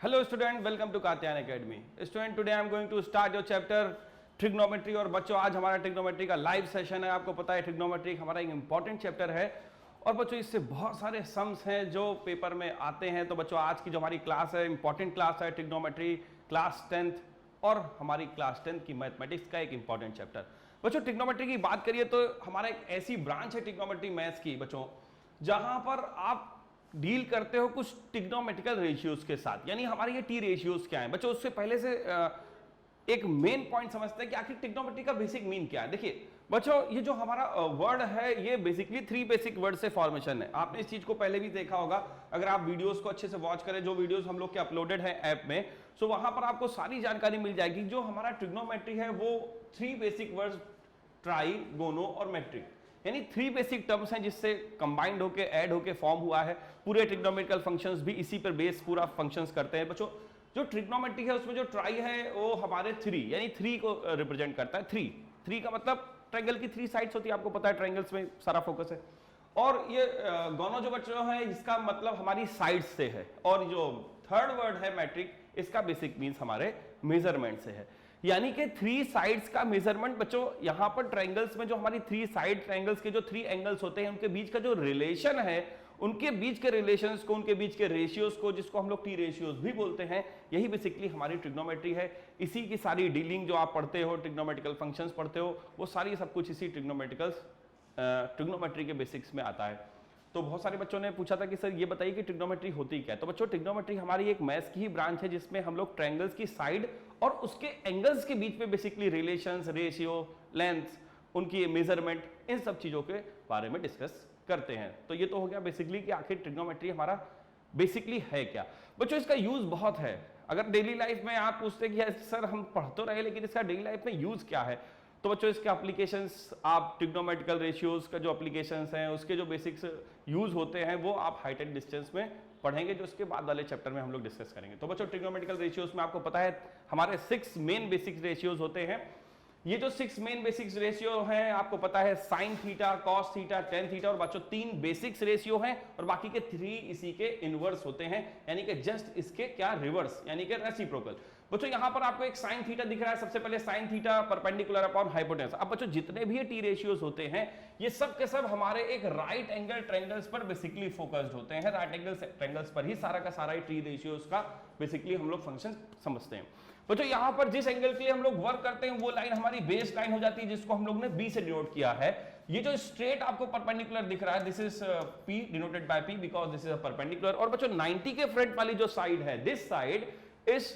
Hello student, welcome to Katyayana Academy. Student, today I am going to start your chapter trigonometry. और बच्चों आज हमारा trigonometry का live session है। आपको पता है ट्रिग्नोमेट्री हमारा एक इंपॉर्टेंट चैप्टर है और बच्चों इससे बहुत सारे सम्स हैं जो पेपर में आते हैं। तो बच्चों आज की जो हमारी क्लास है इंपॉर्टेंट क्लास है ट्रिग्नोमेट्री क्लास 10th और हमारी क्लास 10th की मैथमेटिक्स का एक इंपॉर्टेंट चैप्टर। बच्चों ट्रिग्नोमेट्री की बात करिए तो हमारा एक ऐसी ब्रांच है ट्रिग्नोमेट्री मैथ्स की बच्चों जहां पर आप डील करते हो कुछ ट्रिग्नोमेट्रिकल रेशियोज के साथ। यानी हमारे ये टी रेशियोज क्या है बच्चों, उससे पहले से एक मेन पॉइंट समझते हैं कि आखिर ट्रिग्नोमेट्री का बेसिक मीन क्या है। देखिए बच्चों ये जो हमारा वर्ड है ये बेसिकली 3 बेसिक वर्ड से फॉर्मेशन है। आपने इस चीज को पहले भी देखा होगा अगर आप वीडियोस को अच्छे से वॉच करें, जो वीडियोस हम लोग के अपलोडेड है ऐप में, सो वहां पर आपको सारी जानकारी मिल जाएगी। जो हमारा ट्रिग्नोमेट्री है वो 3 बेसिक वर्ड्स ट्राई, गोनो और मेट्रिक, यानी 3 बेसिक टर्म्स हैं जिससे कंबाइंड होके ऐड होके फॉर्म हुआ है। पूरे ट्रिग्नोमेट्रिकल फंक्शंस भी इसी पर बेस पूरा फंक्शंस करते हैं। बच्चों जो ट्रिग्नोमेट्री है उसमें जो ट्राई है वो हमारे 3 यानी 3 को रिप्रेजेंट करता है। 3 का मतलब ट्रायंगल की 3 साइड्स होती है। आपको पता है ट्रायंगल्स में सारा फोकस है। और ये गोनो जो बच्चों है इसका मतलब हमारी साइड्स से है। और जो थर्ड वर्ड है मैट्रिक, इसका बेसिक मीन्स हमारे मेजरमेंट से है। यानी कि 3 साइड्स का मेजरमेंट बच्चों यहां पर ट्रायंगल्स में जो हमारी 3 साइड ट्रायंगल्स के जो 3 एंगल्स होते हैं उनके बीच का जो रिलेशन है, उनके बीच के रिलेशंस को, उनके बीच के रेशियोज को, जिसको हम लोग टी रेशियोज भी बोलते हैं, यही बेसिकली हमारी ट्रिग्नोमेट्री है। इसी की सारी डीलिंग जो आप पढ़ते हो, ट्रिग्नोमेट्रिकल फंक्शंस पढ़ते हो, वो सारी सब कुछ इसी ट्रिग्नोमेट्री के बेसिक्स में आता है। तो बहुत सारे बच्चों ने पूछा था कि सर ये बताइए कि ट्रिग्नोमेट्री होती क्या है। तो बच्चों ट्रिग्नोमेट्री हमारी एक मैथ्स की ही ब्रांच है जिसमें हम लोग ट्रायंगल्स की साइड और उसके एंगल्स के बीच में बेसिकली रिलेशंस, रेशियो, लेंथ, उनकी मेजरमेंट, इन सब चीजों के बारे में डिस्कस करते हैं। तो ये तो हो गया बेसिकली कि आखिर ट्रिग्नोमेट्री हमारा बेसिकली है क्या। बच्चों इसका यूज बहुत है। अगर डेली लाइफ में आप पूछते कि सर हम पढ़ तो रहे लेकिन इसका डेली लाइफ में यूज क्या है, तो बच्चों इसके एप्लीकेशंस, आप ट्रिग्नोमेट्रिकल रेशियोज का जो एप्लीकेशंस हैं उसके जो बेसिक्स यूज होते हैं वो आप हाइट एंड डिस्टेंस में पढ़ेंगे, जो उसके बाद वाले चैप्टर में हम लोग डिस्कस करेंगे। तो बच्चों ट्रिग्नोमेट्रिकल रेशियोज में आपको पता है हमारे 6 मेन बेसिक रेशियोज होते हैं। ये जो 6 मेन बेसिक्स रेशियो हैं आपको पता है sign theta, cos theta, tan theta, और बच्चों 3 बेसिक्स रेशियो हैं और बाकी के 3 इसी के इनवर्स होते हैं, यानी कि जस्ट इसके क्या रिवर्स, यानी कि रेसिप्रोकल। बच्चों यहां पर आपको एक साइन थीटा दिख रहा है। सबसे पहले sine theta perpendicular upon hypotenuse. अब बच्चों जितने भी टी रेशियोज होते हैं ये सब के सब हमारे एक राइट एंगल ट्रायंगल्स पर बेसिकली फोकस्ड होते हैं। राइट एंगल ट्रायंगल्स पर ही सारा का सारा टी रेशियोज का बेसिकली हम लोग फंक्शन समझते हैं। बच्चों यहां पर जिस एंगल के लिए हम लोग वर्क करते हैं वो लाइन हमारी बेस लाइन हो जाती है, जिसको हम लोग ने बी से डिनोट किया है। ये जो स्ट्रेट आपको परपेंडिकुलर दिख रहा है, this is P, denoted by P because this is a perpendicular. और बच्चों 90 के फ्रंट वाली जो साइड है, this side is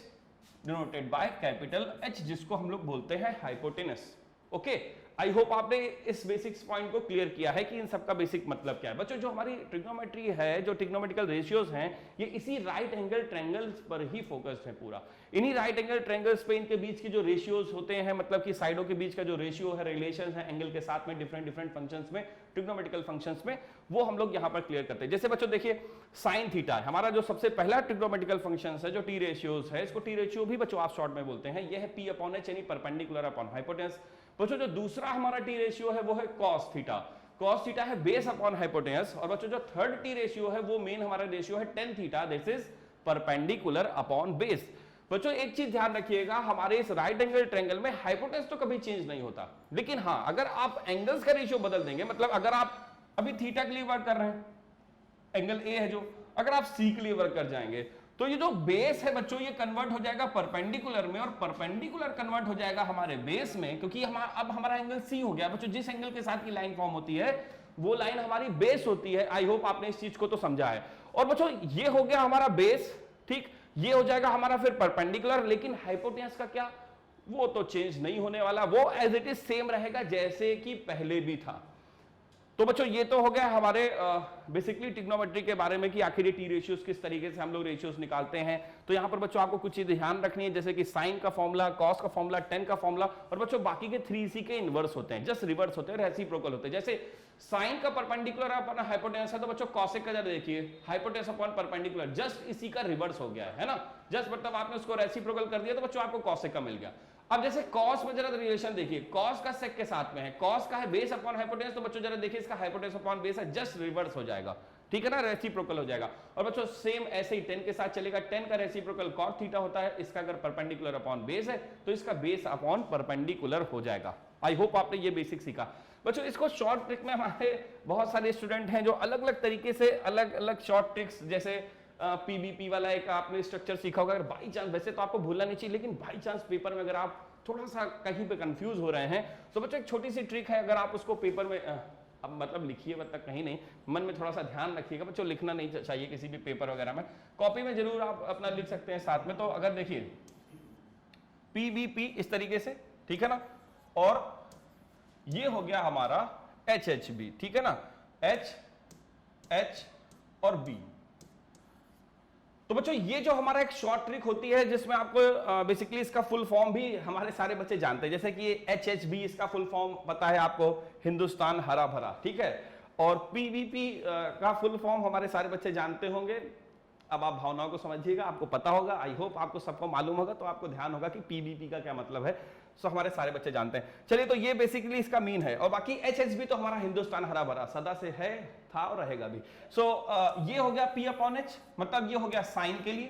denoted by capital H, जिसको हम लोग बोलते हैं हाइपोटेनस। ओके, आई होप आपने इस बेसिक्स पॉइंट को क्लियर किया है कि इन सब का बेसिक मतलब क्या है। बच्चों जो हमारी ट्रिग्नोमेट्री है, जो ट्रिग्नोमेट्रिकल रेशियोज हैं, ये इसी राइट एंगल ट्रायंगल्स पर ही फोकस्ड है पूरा। इन्हीं राइट एंगल ट्रायंगल्स पे इनके बीच की जो रेशियोज होते हैं, मतलब कि साइडों के बीच का जो रेशियो है, रिलेशंस है एंगल के साथ में डिफरेंट फंक्शंस में, ट्रिग्नोमेट्रिकल फंक्शंस में, वो हम लोग यहां पर क्लियर करते हैं। जैसे बच्चों देखिए साइन थीटा हमारा जो सबसे पहला ट्रिग्नोमेट्रिकल फंक्शन है, जो टी रेशियोज है, इसको टी रेशियो भी बच्चों आप शॉर्ट में बोलते हैं। यह है पी अपॉन एच, यानी परपेंडिकुलर अपॉन हाइपोटेनस। बच्चों जो दूसरा हमारा टी रेशियो है वो है कॉस थीटा। कॉस थीटा है बेस अपॉन हाइपोटेनस। और बच्चों जो थर्ड टी रेशियो है वो मेन हमारा रेशियो है tan theta, this is perpendicular upon base. बच्चों एक चीज ध्यान रखिएगा, हमारे इस राइट एंगल ट्रायंगल में हाइपोटेनस तो कभी चेंज नहीं होता, लेकिन हाँ अगर आप एंगल्स का रेशियो बदल देंगे, मतलब अगर आप अभी थीटा के लिए वर्क कर रहे हैं, एंगल ए है जो, अगर आप सी के लिए वर्क कर जाएंगे तो ये जो बेस है बच्चों ये कन्वर्ट हो जाएगा परपेंडिकुलर में, और परपेंडिकुलर कन्वर्ट हो जाएगा हमारे बेस में, क्योंकि अब हमारा एंगल सी हो गया। बच्चों जिस एंगल के साथ की लाइन फॉर्म होती है वो लाइन हमारी बेस होती है। आई होप आपने इस चीज को तो समझा है। और बच्चों ये हो गया हमारा बेस, ठीक, ये हो जाएगा हमारा फिर परपेंडिकुलर, लेकिन हाइपोटेनस का क्या, वो तो चेंज नहीं होने वाला, वो एज इट इज सेम रहेगा जैसे कि पहले भी था। तो बच्चों ये तो हो गया हमारे बेसिकली ट्रिग्नोमेट्री के बारे में कि आखिर ये टी रेशियोज किस तरीके से हम लोग रेशियोज निकालते हैं। तो यहां पर बच्चों आपको कुछ चीजें ध्यान रखनी है, जैसे कि साइन का फॉर्मूला, कॉस का फॉर्मूला, टेन का फॉर्मूला, और बच्चों बाकी के 3 इसी के इनवर्स होते हैं, जस्ट रिवर्स होते हैं, रेसिप्रोकल होते हैं। जैसे साइन का परपेंडिकुलर अपॉन हाइपोटेनस है तो बच्चों कॉसेक का जरा देखिए, हाइपोटेनस अपॉन परपेंडिकुलर जस्ट इसी का रिवर्स हो गया है ना, जस्ट मतलब आपने उसको रेसिप्रोकल कर दिया तो बच्चों आपको कॉसेक का मिल गया। अब जैसे कॉस में जरा रिलेशन देखिए, कॉस का सेक के साथ में है, कॉस का है बेस अपॉन हाइपोटेनस, तो बच्चों जरा देखिए इसका हाइपोटेनस अपॉन बेस है, जस्ट रिवर्स हो जाएगा, ठीक है ना, रेसिप्रोकल हो जाएगा। और बच्चों सेम ऐसे ही 10 के साथ चलेगा, 10 का रेसिप्रोकल कॉट थीटा होता है, इसका अगर परपेंडिकुलर अपॉन बेस है तो इसका बेस अपॉन परपेंडिकुलर हो जाएगा। आई होप आपने ये बेसिक सीखा। बच्चों इसको शॉर्ट ट्रिक में हमारे बहुत सारे स्टूडेंट हैं जो अलग अलग तरीके से अलग अलग शॉर्ट ट्रिक्स, जैसे पीबीपी वाला एक आपने स्ट्रक्चर सीखा होगा, अगर बाई चांस, वैसे तो आपको भूलना नहीं चाहिए, लेकिन बाई चांस पेपर में अगर आप थोड़ा सा कहीं पे कंफ्यूज हो रहे हैं तो बच्चों एक छोटी सी ट्रिक है, अगर आप उसको पेपर में अब मतलब लिखिए, मतलब कहीं नहीं, मन में थोड़ा सा ध्यान रखिएगा बच्चों, लिखना नहीं चाहिए किसी भी पेपर वगैरह में, कॉपी में जरूर आप अपना लिख सकते हैं साथ में। तो अगर देखिए पीबीपी इस तरीके से, ठीक है ना, और ये हो गया हमारा एच एच बी, ठीक है ना, एच एच और बी। तो बच्चों ये जो हमारा एक शॉर्ट ट्रिक होती है जिसमें आपको बेसिकली इसका फुल फॉर्म भी हमारे सारे बच्चे जानते हैं, जैसे कि ये HHB इसका फुल फॉर्म पता है आपको, हिंदुस्तान हरा भरा, ठीक है, और PVP का फुल फॉर्म हमारे सारे बच्चे जानते होंगे। अब आप भावनाओं को समझिएगा, आपको पता होगा, आई होप आपको सबको मालूम होगा, तो आपको ध्यान होगा कि PVP का क्या मतलब है, सो हमारे सारे बच्चे जानते हैं। चलिए तो ये बेसिकली इसका मीन है, और बाकी HHB तो हमारा हिंदुस्तान हरा भरा सदा से है, था और रहेगा भी। सो ये हो गया P अपॉन H, मतलब ये हो गया साइन के लिए,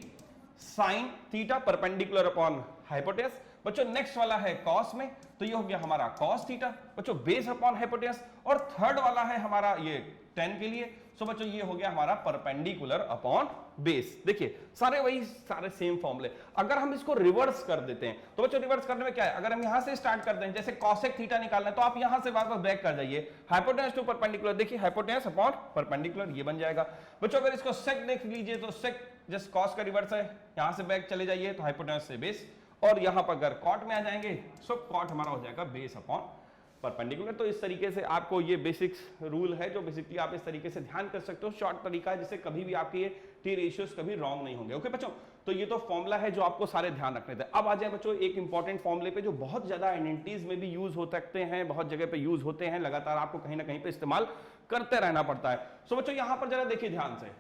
sine theta perpendicular upon hypotenuse. बच्चों नेक्स्ट वाला है कॉस में, तो ये हो गया हमारा कॉस थीटा, बच्चों बेस अपॉन हाइपोटेनस। और थर्ड वाला है हमारा ये tan के लिए, सो बच्चों ये हो गया हमारा परपेंडिकुलर अपॉन बेस। देखिए सारे सेम फॉर्मूले। अगर हम इसको रिवर्स कर देते हैं तो बच्चों रिवर्स करने में क्या है, अगर हम यहां से स्टार्ट करते हैं, जैसे cosec थीटा निकालना है तो आप यहां से वापस बैक कर जाइए, हाइपोटेनस टू परपेंडिकुलर, देखिए हाइपोटेनस अपॉन परपेंडिकुलर, ये बन जाएगा। बच्चों अगर इसको sec देख लीजिए तो sec जस्ट cos का रिवर्स है, यहां से बैक चले जाइए तो हाइपोटेनस से बेस, और यहां पर अगर cot में आ जाएंगे सो cot हमारा हो जाएगा बेस अपॉन परपेंडिकुलर। तो इस तरीके से आपको ये बेसिक्स रूल है जो बेसिकली आप इस तरीके से ध्यान कर सकते हो, शॉर्ट तरीका है जिससे कभी भी आपके ये टी रेशियोज कभी रॉन्ग नहीं होंगे। ओके बच्चों, तो ये तो फॉर्मूला है जो आपको सारे ध्यान रखने थे। अब आ जाए बच्चों एक इंपॉर्टेंट फॉर्मूले पे जो बहुत ज्यादा आइडेंटिटीज में भी यूज हो सकते हैं, बहुत जगह पे यूज होते हैं, लगातार आपको कहीं ना कहीं पे इस्तेमाल करते रहना पड़ता है। सो बच्चों यहां पर जरा देखिए ध्यान से,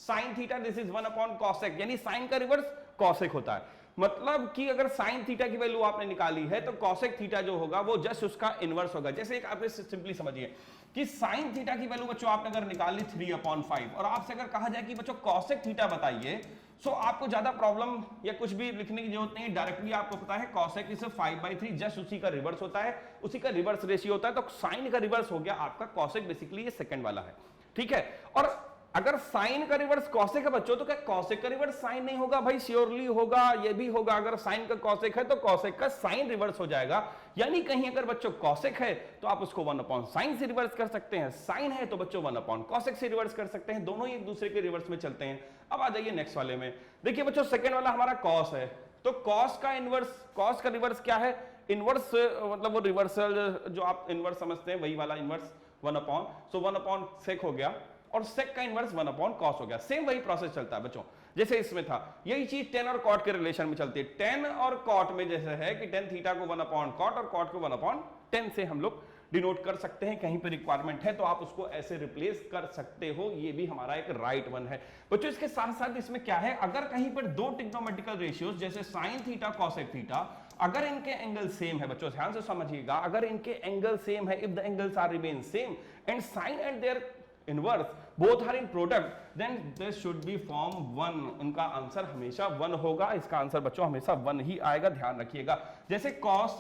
sine theta this is 1 upon cosec, यानी साइन का रिवर्स कॉसेक होता है। मतलब कि अगर साइन थीटा की वैल्यू आपने निकाली है तो कॉसेक थीटा जो होगा वो जस्ट उसका इनवर्स होगा। जैसे एक आप सिंपली समझिए कि साइन थीटा की वैल्यू बच्चों आपने अगर निकाली 3/5 और आपसे अगर कहा जाए कि बच्चों कॉसेक थीटा बताइए, सो आपको ज्यादा प्रॉब्लम या कुछ भी लिखने की जरूरत नहीं, डायरेक्टली आपको पता है कॉसेक इज 5/3, जस्ट उसी का रिवर्स होता है, उसी का रिवर्स रेशियो होता है। तो साइन का रिवर्स हो गया आपका कॉसेक, बेसिकली ये सेकंड वाला है, ठीक है। और अगर साइन का रिवर्स कॉसेक है बच्चों तो क्या कॉसेक का रिवर्स साइन नहीं होगा? भाई श्योरली होगा, ये भी होगा। अगर साइन का कॉसेक है तो कॉसेक का साइन रिवर्स हो जाएगा, यानी कहीं अगर बच्चों कॉसेक है तो आप उसको 1 अपॉन साइन से रिवर्स कर सकते हैं, साइन है तो बच्चों 1 अपॉन कॉसेक से रिवर्स कर सकते हैं, दोनों ही एक दूसरे के रिवर्स में चलते हैं। अब आ जाइए नेक्स्ट वाले में, देखिए बच्चों सेकंड वाला हमारा कॉस है, तो कॉस का इनवर्स, कॉस का रिवर्स क्या है? इनवर्स मतलब वो रिवर्सल जो आप इनवर्स समझते हैं वही वाला इनवर्स 1 अपॉन, सो 1 अपॉन सेक हो गया, और सेक का इनवर्स 1 अपॉन कॉस हो गया। सेम वही प्रोसेस चलता है बच्चों जैसे इसमें था, यही चीज टेन और कॉट के रिलेशन में चलती है। टेन और कॉट में जैसे है कि टेन थीटा को 1 अपॉन कॉट और कॉट को 1 अपॉन टेन से हम लोग डिनोट कर सकते हैं। कहीं पे रिक्वायरमेंट है तो आप उसको ऐसे रिप्लेस कर सकते हो, ये भी हमारा एक राइट वन है बच्चों। इसके साथ साथ इसमें क्या है, अगर कहीं पर दो ट्रिग्नोमेट्रिकल रेशियोज जैसे साइन थीटा कॉसेक थीटा, अगर इनके एंगल सेम है बच्चों, ध्यान से समझिएगा, अगर इनके एंगल सेम है, if the angles are remain same and sine and their inverse both are in product, then this should be form 1। उनका आंसर हमेशा 1 होगा, इसका आंसर बच्चों हमेशा 1 ही आएगा, ध्यान रखिएगा। जैसे cos,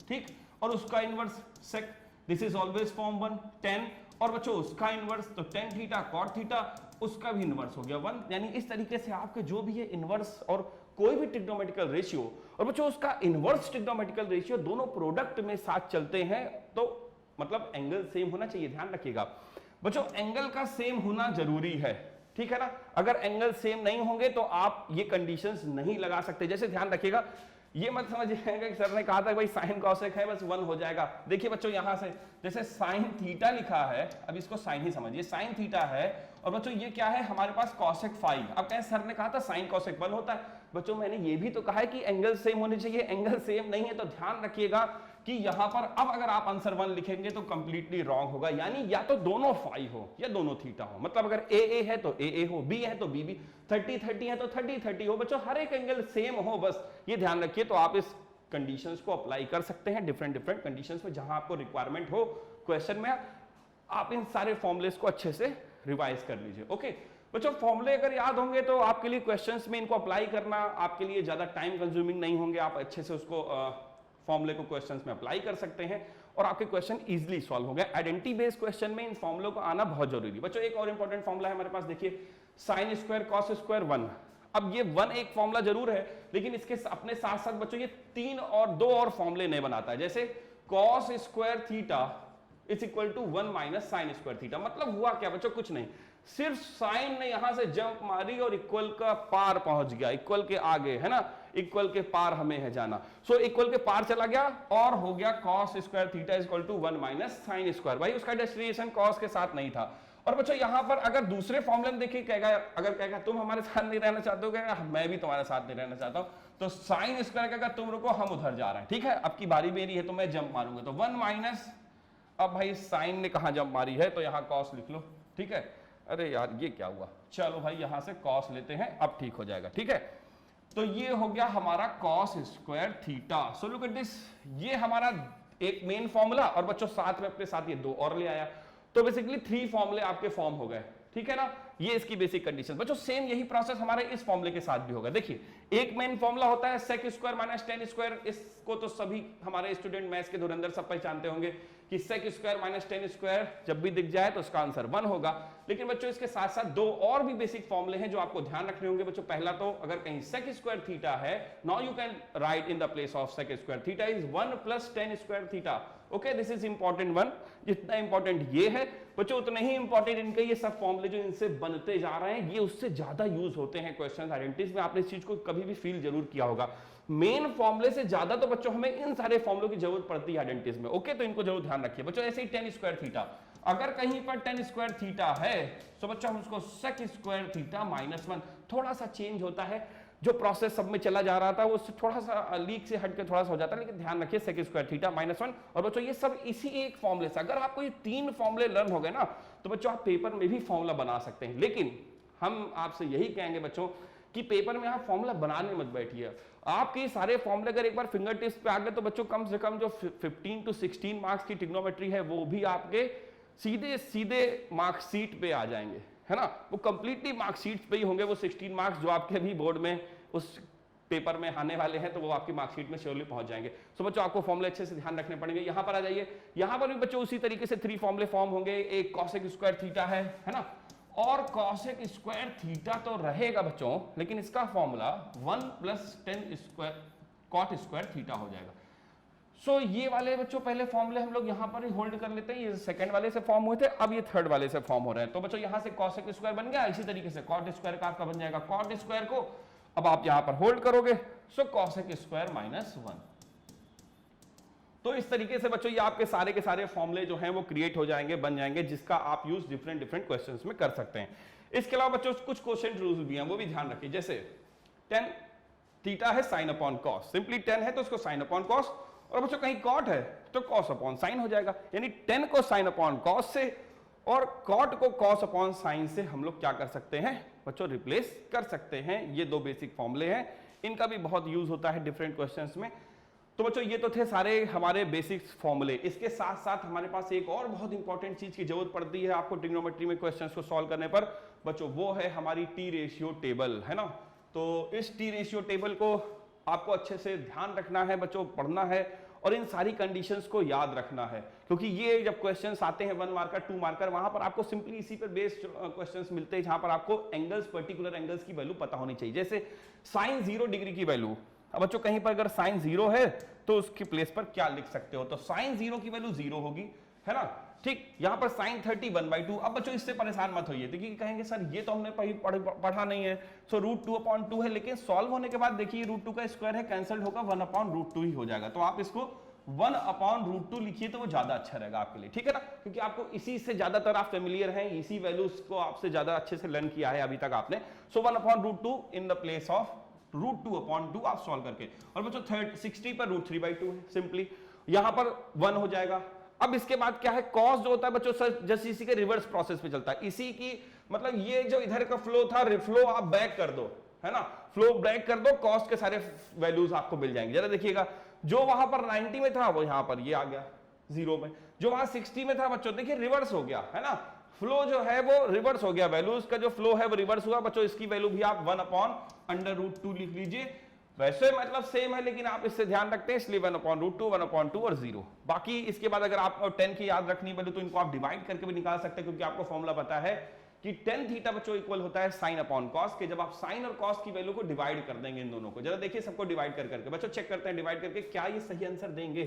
ठीक, और उसका inverse sec, this is always form 1। tan, और बच्चों उसका इनवर्स तो tan थीटा cot थीटा, उसका भी इनवर्स हो गया 1। यानी इस तरीके से आपके जो भी है इनवर्स और कोई भी ट्रिग्नोमेट्रिकल रेशियो और बच्चों उसका इनवर्स ट्रिग्नोमेट्रिकल रेशियो दोनों प्रोडक्ट में साथ चलते हैं, तो मतलब एंगल सेम होना चाहिए, ध्यान रखिएगा बच्चों, एंगल का सेम होना जरूरी है, ठीक है ना। अगर एंगल सेम नहीं होंगे तो आप ये कंडीशंस नहीं लगा सकते। जैसे ध्यान रखिएगा, ये मत समझिएगा कि सर ने कहा था भाई साइन कॉसेक है बस 1 हो जाएगा। देखिए बच्चों यहां से जैसे साइन थीटा लिखा है, अब इसको साइन ही समझिए, साइन थीटा है और बच्चों ये क्या है हमारे पास कॉसेक 5। अब कहें सर ने कहा था साइन कॉसेक 1 होता है, बच्चों मैंने ये भी तो कहा है कि एंगल सेम होने चाहिए, एंगल सेम नहीं है तो ध्यान रखिएगा कि यहां पर अब अगर आप आंसर 1 लिखेंगे तो कंप्लीटली रॉन्ग होगा, यानी या तो दोनों 5 हो या दोनों थीटा हो। मतलब अगर ए है तो ए हो, बी है तो बी, 30 है तो 30 हो। बच्चों हर एक एंगल सेम हो, बस ये ध्यान रखिए। तो आप इस कंडीशंस को अप्लाई कर सकते हैं डिफरेंट कंडीशंस में, जहां आपको रिक्वायरमेंट हो क्वेश्चन में। आप इन सारे फॉर्मुलेस को अच्छे से रिवाइज कर लीजिए। ओके बच्चों, फॉर्मूले अगर याद होंगे तो आपके लिए क्वेश्चंस में इनको अप्लाई करना आपके लिए ज्यादा टाइम कंज्यूमिंग नहीं होंगे, आप अच्छे से उसको फॉर्मूले को क्वेश्चंस में अप्लाई कर सकते हैं और आपके क्वेश्चन इजीली सॉल्व हो गए। आइडेंटिटी बेस्ड क्वेश्चन में इन फॉर्मूलों को आना बहुत जरूरी। बच्चों एक और इंपॉर्टेंट फॉर्मूला है हमारे पास, देखिए साइन स्क्वायर कॉस स्क्वायर 1। अब ये 1 एक फॉर्मूला जरूर है, लेकिन इसके अपने साथ साथ बच्चों ये 3 और 2 और फॉर्मूले नहीं बनाता है। जैसे cos square theta is equal to 1 minus sine square theta. मतलब हुआ क्या बच्चों, कुछ नहीं, सिर्फ साइन ने यहां से जंप मारी और इक्वल का पार पहुंच गया, इक्वल के आगे है ना, इक्वल के पार हमें है जाना। सो इक्वल के पार चला गया और हो गया cos square theta is equal to 1 minus sine square. भाई उसका डेस्टिनेशन कॉस के साथ नहीं था। और बच्चों यहां पर अगर दूसरे फॉर्मूले में देखिए कहेगा, अगर कहेगा तुम हमारे साथ नहीं रहना चाहते हो, कहेगा मैं भी तुम्हारे साथ नहीं रहना चाहता हूं, तो साइन स्क्वायर कहेगा तुम रुको हम उधर जा रहे हैं, ठीक है अब की बारी मेरी है तो मैं जंप मारूंगा, तो 1 माइनस, अब भाई साइन ने कहां जंप मारी है तो यहां कॉस लिख लो, ठीक है। अरे यार ये क्या हुआ, चलो भाई यहां से कॉस लेते हैं, अब ठीक हो जाएगा, ठीक है। तो ये हो गया हमारा cos square theta. So look at this, ये हमारा एक मेन फॉर्मूला और बच्चों साथ में अपने साथ ये 2 और ले आया, तो बेसिकली 3 फॉर्मूले आपके फॉर्म हो गए, ठीक है ना। ये इसकी बेसिक कंडीशन। बच्चों सेम यही प्रोसेस हमारे इस फॉर्मूले के साथ भी होगा। देखिए एक मेन फॉर्मूला होता है sec square minus tan square, इसको तो सभी हमारे स्टूडेंट मैथ्स के धुरंधर सब पहचानते होंगे कि sec square minus tan square जब भी दिख जाए तो उसका आंसर 1 होगा। लेकिन बच्चों इसके साथ साथ 2 और भी बेसिक फॉर्मूले हैं जो आपको ध्यान रखने होंगे। बच्चों पहला तो अगर कहीं सेक स्क्वायर थीटा है, now you can write in the place of sec square theta is 1 plus tan square theta. Okay this is important one. जितना इंपॉर्टेंट ये है बच्चों उतना ही इंपॉर्टेंट इनके ये सब फॉर्मूले जो इनसे बनते जा रहे हैं ये उससे ज्यादा यूज होते हैं क्वेश्चन आइडेंटिटीज में। आपने इस चीज को कभी भी फील जरूर किया होगा, मेन फॉर्मूले से ज्यादा तो बच्चों हमें इन सारे फॉर्मूलों की जरूरत पड़ती है आइडेंटिटीज में। ओके तो इनको जरूर ध्यान रखिए बच्चों। ऐसे ही टेन स्क्वायर थीटा, अगर कहीं पर टेन स्क्वायर थीटा है तो बच्चों हम उसको सेक स्क्वायर थीटा माइनस 1, थोड़ा सा चेंज होता है, जो प्रोसेस सब में चला जा रहा था वो थोड़ा सा लीक से हटके थोड़ा सा हो जाता है, लेकिन ध्यान रखिए सेक स्क्वायर थीटा माइनस 1। और बच्चों ये सब इसी एक फॉर्मूले से, अगर आपको ये 3 फॉर्मूले लर्न हो गए ना तो बच्चों आप पेपर में भी फॉर्मूला बना सकते हैं। लेकिन हम आपसे यही कहेंगे बच्चों कि पेपर में आप फॉर्मूला बनाने मत बैठिए। आपके सारे फॉर्मूले अगर एक बार फिंगर टिप्स पे आ गए तो बच्चों कम से कम जो 15 to 16 मार्क्स की ट्रिग्नोमेट्री है वो भी आपके सीधे सीधे मार्कशीट पे आ जाएंगे, है ना। वो कंप्लीटली मार्कशीट पे ही होंगे वो 16 मार्क्स जो आपके भी बोर्ड में उस पेपर में आने वाले हैं, तो वो आपकी मार्कशीट में श्योरली पहुंच जाएंगे। सो बच्चों आपको फॉर्मूले अच्छे से ध्यान रखने पड़ेंगे। यहां पर आ जाइए, यहां पर भी बच्चों उसी तरीके से 3 फॉर्मूले फॉर्म होंगे। एक कॉसेक स्क्वायर थीटा है ना, और कॉसेक स्क्वायर थीटा तो रहेगा बच्चों, लेकिन इसका formula 1 plus tan square cot square theta हो जाएगा। सो ये वाले बच्चों पहले फॉर्मूले हम लोग यहाँ पर ही होल्ड कर लेते हैं, ये सेकंड वाले से फॉर्म हुए थे, अब ये थर्ड वाले से फॉर्म हो रहे हैं। तो बच्चों यहाँ से कॉसेक स्क्वायर बन गया, इसी तरीके से कॉट स्क्वायर का आपका बन जाएगा कॉट स्क्वायर को अब आप यहां पर होल्ड करोगे, सो कॉसेक स्क्वायर माइनस 1। तो इस तरीके से बच्चों ये आपके सारे के सारे फॉर्मूले जो हैं वो क्रिएट हो जाएंगे, बन जाएंगे, जिसका आप यूज डिफरेंट डिफरेंट क्वेश्चंस में कर सकते हैं। इसके अलावा बच्चों कुछ क्वेश्चन रूल्स भी हैं, वो भी ध्यान रखिए। जैसे टेन थीटा है साइन अपॉन कॉस, सिंपली 10 है तो उसको साइन अपॉन कॉस, और बच्चों कहीं कॉट है तो कॉस अपॉन साइन हो जाएगा। यानी 10 को साइन अपॉन कॉस से और कॉट को कॉस अपॉन साइन से हम लोग क्या कर सकते हैं बच्चों, रिप्लेस कर सकते हैं। ये 2 बेसिक फॉर्मूले हैं, इनका भी बहुत यूज होता है डिफरेंट क्वेश्चंस में। तो बच्चों ये तो थे सारे हमारे बेसिक फॉर्मूले। इसके साथ साथ हमारे पास एक और बहुत इंपॉर्टेंट चीज की जरूरत पड़ती है आपको ट्रिग्नोमेट्री में क्वेश्चंस को सॉल्व करने पर बच्चों, वो है हमारी टी रेशियो टेबल, है ना। तो इस टी रेशियो टेबल को आपको अच्छे से ध्यान रखना है बच्चों, पढ़ना है और इन सारी कंडीशंस को याद रखना है, क्योंकि ये जब क्वेश्चंस आते हैं 1 मार्कर 2 मार्कर, वहां पर आपको सिंपली इसी पर बेस्ड क्वेश्चंस मिलते हैं, जहां पर आपको एंगल्स, पर्टिकुलर एंगल्स की वैल्यू पता होनी चाहिए। जैसे साइन 0 डिग्री की वैल्यू, अब बच्चों कहीं पर अगर साइन 0 है तो उसकी प्लेस पर क्या लिख सकते हो, तो साइन 0 की वैल्यू 0 होगी, है ना। ठीक, यहां पर साइन 30 1/2। अब बच्चों इससे परेशान मत होइए, देखिए कहेंगे सर ये तो हमने पढ़ा नहीं है, सो √2/2 है, लेकिन सॉल्व होने के बाद देखिए √2 का स्क्वायर है, कैंसिल होगा, 1/√2 ही हो जाएगा। तो आप इसको 1/√2 लिखिए तो वो ज्यादा अच्छा रहेगा आपके लिए, ठीक है ना, क्योंकि आपको इसी से ज्यादातर आप फेमिलियर हैं, इसी वैल्यूज को आपसे ज्यादा अच्छे से लर्न किया है अभी तक आपने। सो 1/√2 इन द प्लेस ऑफ √2/2 आप सॉल्व करके, और बच्चों 60 पर √3/2 है, सिंपली यहां पर 1 हो जाएगा। अब इसके बाद क्या है, कॉस जो होता है बच्चों जैसे इसी के रिवर्स प्रोसेस पे चलता है, इसी की मतलब ये जो इधर का फ्लो था, रिफ्लो आप बैक कर दो, है ना, फ्लो बैक कर दो, कॉस के सारे वैल्यूज आपको मिल जाएंगे। जरा देखिएगा, जो वहां पर 90 में था वो यहां पर ये आ गया 0 में, जो वहां 60 में था बच्चों देखिए रिवर्स हो गया, है ना, फ्लो जो है वो रिवर्स हो गया, वैल्यूज का जो फ्लो है वो रिवर्स हुआ बच्चों। इसकी वैल्यू भी आप 1/√2 लिख लीजिए। वैसे मतलब सेम है लेकिन आप इससे ध्यान रखते हैं इसलिए 1/√2, 1/2 और 0। बाकी इसके बाद अगर आप 10 की याद रखनी वैल्यू तो इनको आप डिवाइड करके भी निकाल सकते हैं, क्योंकि आपको फॉर्मूला पता है कि tan थीटा बच्चों इक्वल होता है sin अपॉन cos के। जब आप sin और cos की वैल्यू को डिवाइड कर देंगे इन दोनों को, जरा देखिए सबको डिवाइड कर करके बच्चों चेक करते हैं डिवाइड करके क्या ये सही आंसर देंगे।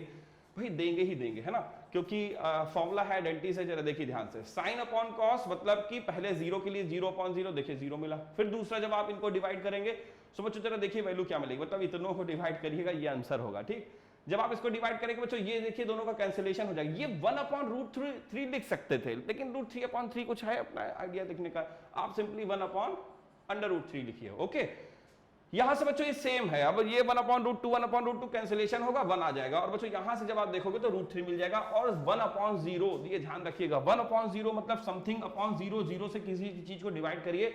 भाई देंगे ही देंगे, है ना, क्योंकि फॉर्मूला है आइडेंटिटी से। जरा देखिए ध्यान से, sin अपॉन cos मतलब कि पहले 0 के लिए 0/0, देखिए 0 मिला। फिर दूसरा जब आप इनको डिवाइड करेंगे तो बच्चों जरा देखिए वैल्यू क्या मिलेगी, मतलब इतनों को डिवाइड करिएगा ये आंसर होगा। ठीक, जब आप इसको डिवाइड करेंगे बच्चों ये देखिए दोनों का कैंसिलेशन हो जाएगा। ये 1/√3 लिख सकते थे, लेकिन √3/3 कुछ है अपना आइडिया लिखने का, आप सिंपली 1/√3 लिखिए। ओके, यहां से बच्चों ये सेम है। अब ये 1/√2, 1/√2 कैंसिलेशन होगा, 1 आ जाएगा। और बच्चों यहां से जब आप देखोगे तो √3 मिल जाएगा। और 1/0, ये ध्यान रखिएगा, 1/0 मतलब समथिंग अपॉन 0, 0 से किसी चीज को डिवाइड करिए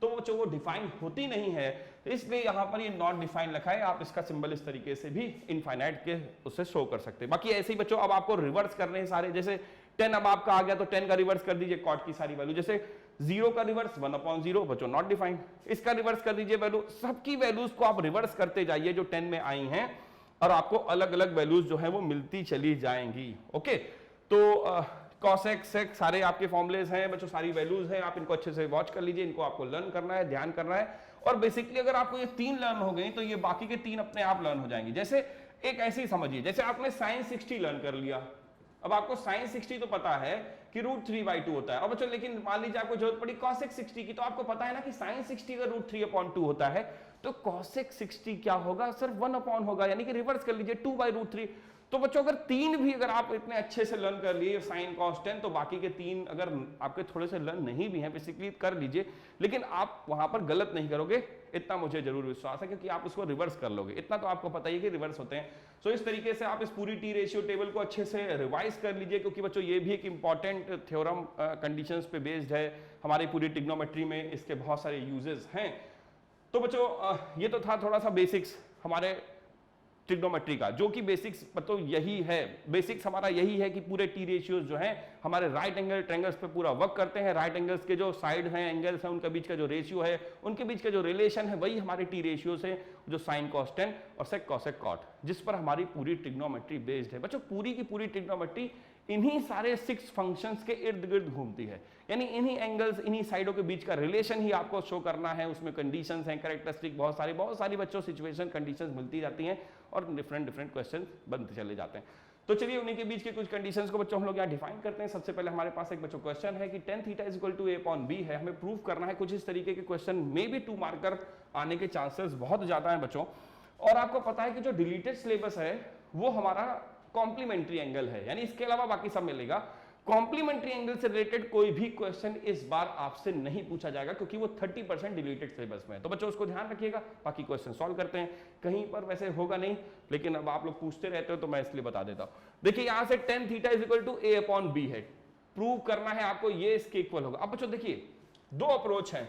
तो बच्चों वो डिफाइन होती नहीं है, इसलिए यहां पर ये नॉट डिफाइन लिखा है। आप इसका सिंबल इस तरीके से भी इनफाइनाइट के उससे शो कर सकते हैं। बाकी ऐसे ही बच्चों अब आपको रिवर्स करने हैं सारे, जैसे 10 अब आपका आ गया तो 10 का रिवर्स कर दीजिए कॉट की सारी वैल्यू। जैसे 0 का रिवर्स 1/0 बच्चों नॉट डिफाइंड, इसका रिवर्स कर दीजिए वैल्यू। सबकी वैल्यूज को आप रिवर्स करते जाइए जो 10 में आई हैं, और आपको अलग अलग वैल्यूज जो है वो मिलती चली जाएंगी। ओके, तो कॉसेक सेक सारे आपके फॉर्मुलेज हैं बच्चों, सारी वैल्यूज हैं, आप इनको अच्छे से वॉच कर लीजिए, इनको आपको लर्न करना है, ध्यान करना है। और बेसिकली अगर आपको ये 3 लर्न हो गई तो ये बाकी के 3 अपने आप लर्न हो जाएंगे। जैसे एक ऐसे ही समझिए, जैसे आपने sin 60 लर्न कर लिया, अब आपको sin 60 तो पता है कि √3/2 होता है। अब बच्चों लेकिन मान लीजिए आपको जरूरत पड़ी cosec 60 की, तो आपको पता है ना कि sin 60 का √3/2 होता है, तो cosec 60 क्या होगा, सिर्फ 1 होगा, यानी कि रिवर्स कर लीजिए 2/√3। तो बच्चों अगर 3 भी अगर आप इतने अच्छे से लर्न कर लिए sin cos 10, तो बाकी के 3 अगर आपके थोड़े से लर्न नहीं भी हैं बेसिकली कर लीजिए, लेकिन आप वहां पर गलत नहीं करोगे, इतना मुझे जरूर विश्वास है, क्योंकि आप उसको रिवर्स कर लोगे। इतना तो आपको पता ही है कि रिवर्स होते हैं। सो इस तरीके से आप इस पूरी टी रेशियो टेबल को अच्छे से रिवाइज कर लीजिए, क्योंकि बच्चों ये भी एक इंपॉर्टेंट थ्योरम कंडीशंस पे बेस्ड है, हमारी पूरी ट्रिग्नोमेट्री में इसके बहुत सारे यूजेस हैं। तो बच्चों ये तो था थोड़ा सा बेसिक्स हमारे ट्रिग्नोमेट्री का, जो कि बेसिक्स तो यही है, बेसिक्स हमारा यही है कि पूरे टी रेशियोज जो हैं हमारे राइट एंगल ट्रायंगल्स पे पूरा वर्क करते हैं। राइट एंगल्स के जो साइड हैं, एंगल्स हैं, उनके बीच का जो रेशियो है, उनके बीच का जो रिलेशन है, वही हमारे टी रेशियोज है, जो sin cos 10 और sec cosec cot, जिस पर हमारी पूरी ट्रिग्नोमेट्री बेस्ड है। बच्चों पूरी की पूरी ट्रिग्नोमेट्री इन्हीं सारे 6 फंक्शंस के इर्द गिर्द घूमती है, यानी इन्हीं एंगल्स, इन्हीं साइडों के बीच का रिलेशन ही आपको शो करना है। उसमें कंडीशंस हैं, कैरेक्टरिस्टिक बहुत सारी बच्चों सिचुएशन कंडीशंस मिलती जाती हैं और डिफरेंट क्वेश्चन बनते चले जाते हैं। तो चलिए उन्हीं के बीच के कुछ कंडीशंस को बच्चों हम लोग यहाँ डिफाइन करते हैं। सबसे पहले हमारे पास एक बच्चों क्वेश्चन है कि tan theta equal to a/b है, हमें प्रूव करना है। कुछ इस तरीके के क्वेश्चन में भी 2 मार्कर आने के चांसेस बहुत ज्यादा हैं बच्चों। और आपको पता है कि जो डिलीटेड सिलेबस है वो हमारा कॉम्प्लीमेंट्री एंगल है, यानी इसके अलावा बाकी सब मिलेगा। कॉम्प्लीमेंट्री एंगल से रिलेटेड कोई भी क्वेश्चन इस बार आपसे नहीं पूछा जाएगा, क्योंकि वो 30% डिलीटेड सिलेबस में है। तो बच्चों उसको ध्यान रखिएगा, बाकी क्वेश्चन सॉल्व करते हैं। कहीं पर वैसे होगा नहीं, लेकिन अब आप लोग पूछते रहते हो तो मैं इसलिए बता देता हूं। देखिए यहां से tan theta equal to a/b है, प्रूव करना है आपको ये इसके इक्वल होगा। अब बच्चों देखिए 2 अप्रोच है,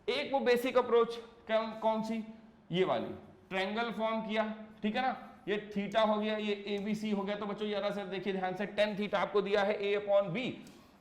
एक वो बेसिक अप्रोच कौन सी, ये वाली, ट्रायंगल फॉर्म किया, ठीक है ना, ये थीटा हो गया, ये ABC हो गया। तो बच्चों जरा से देखिए ध्यान से, tan थीटा आपको दिया है a/b,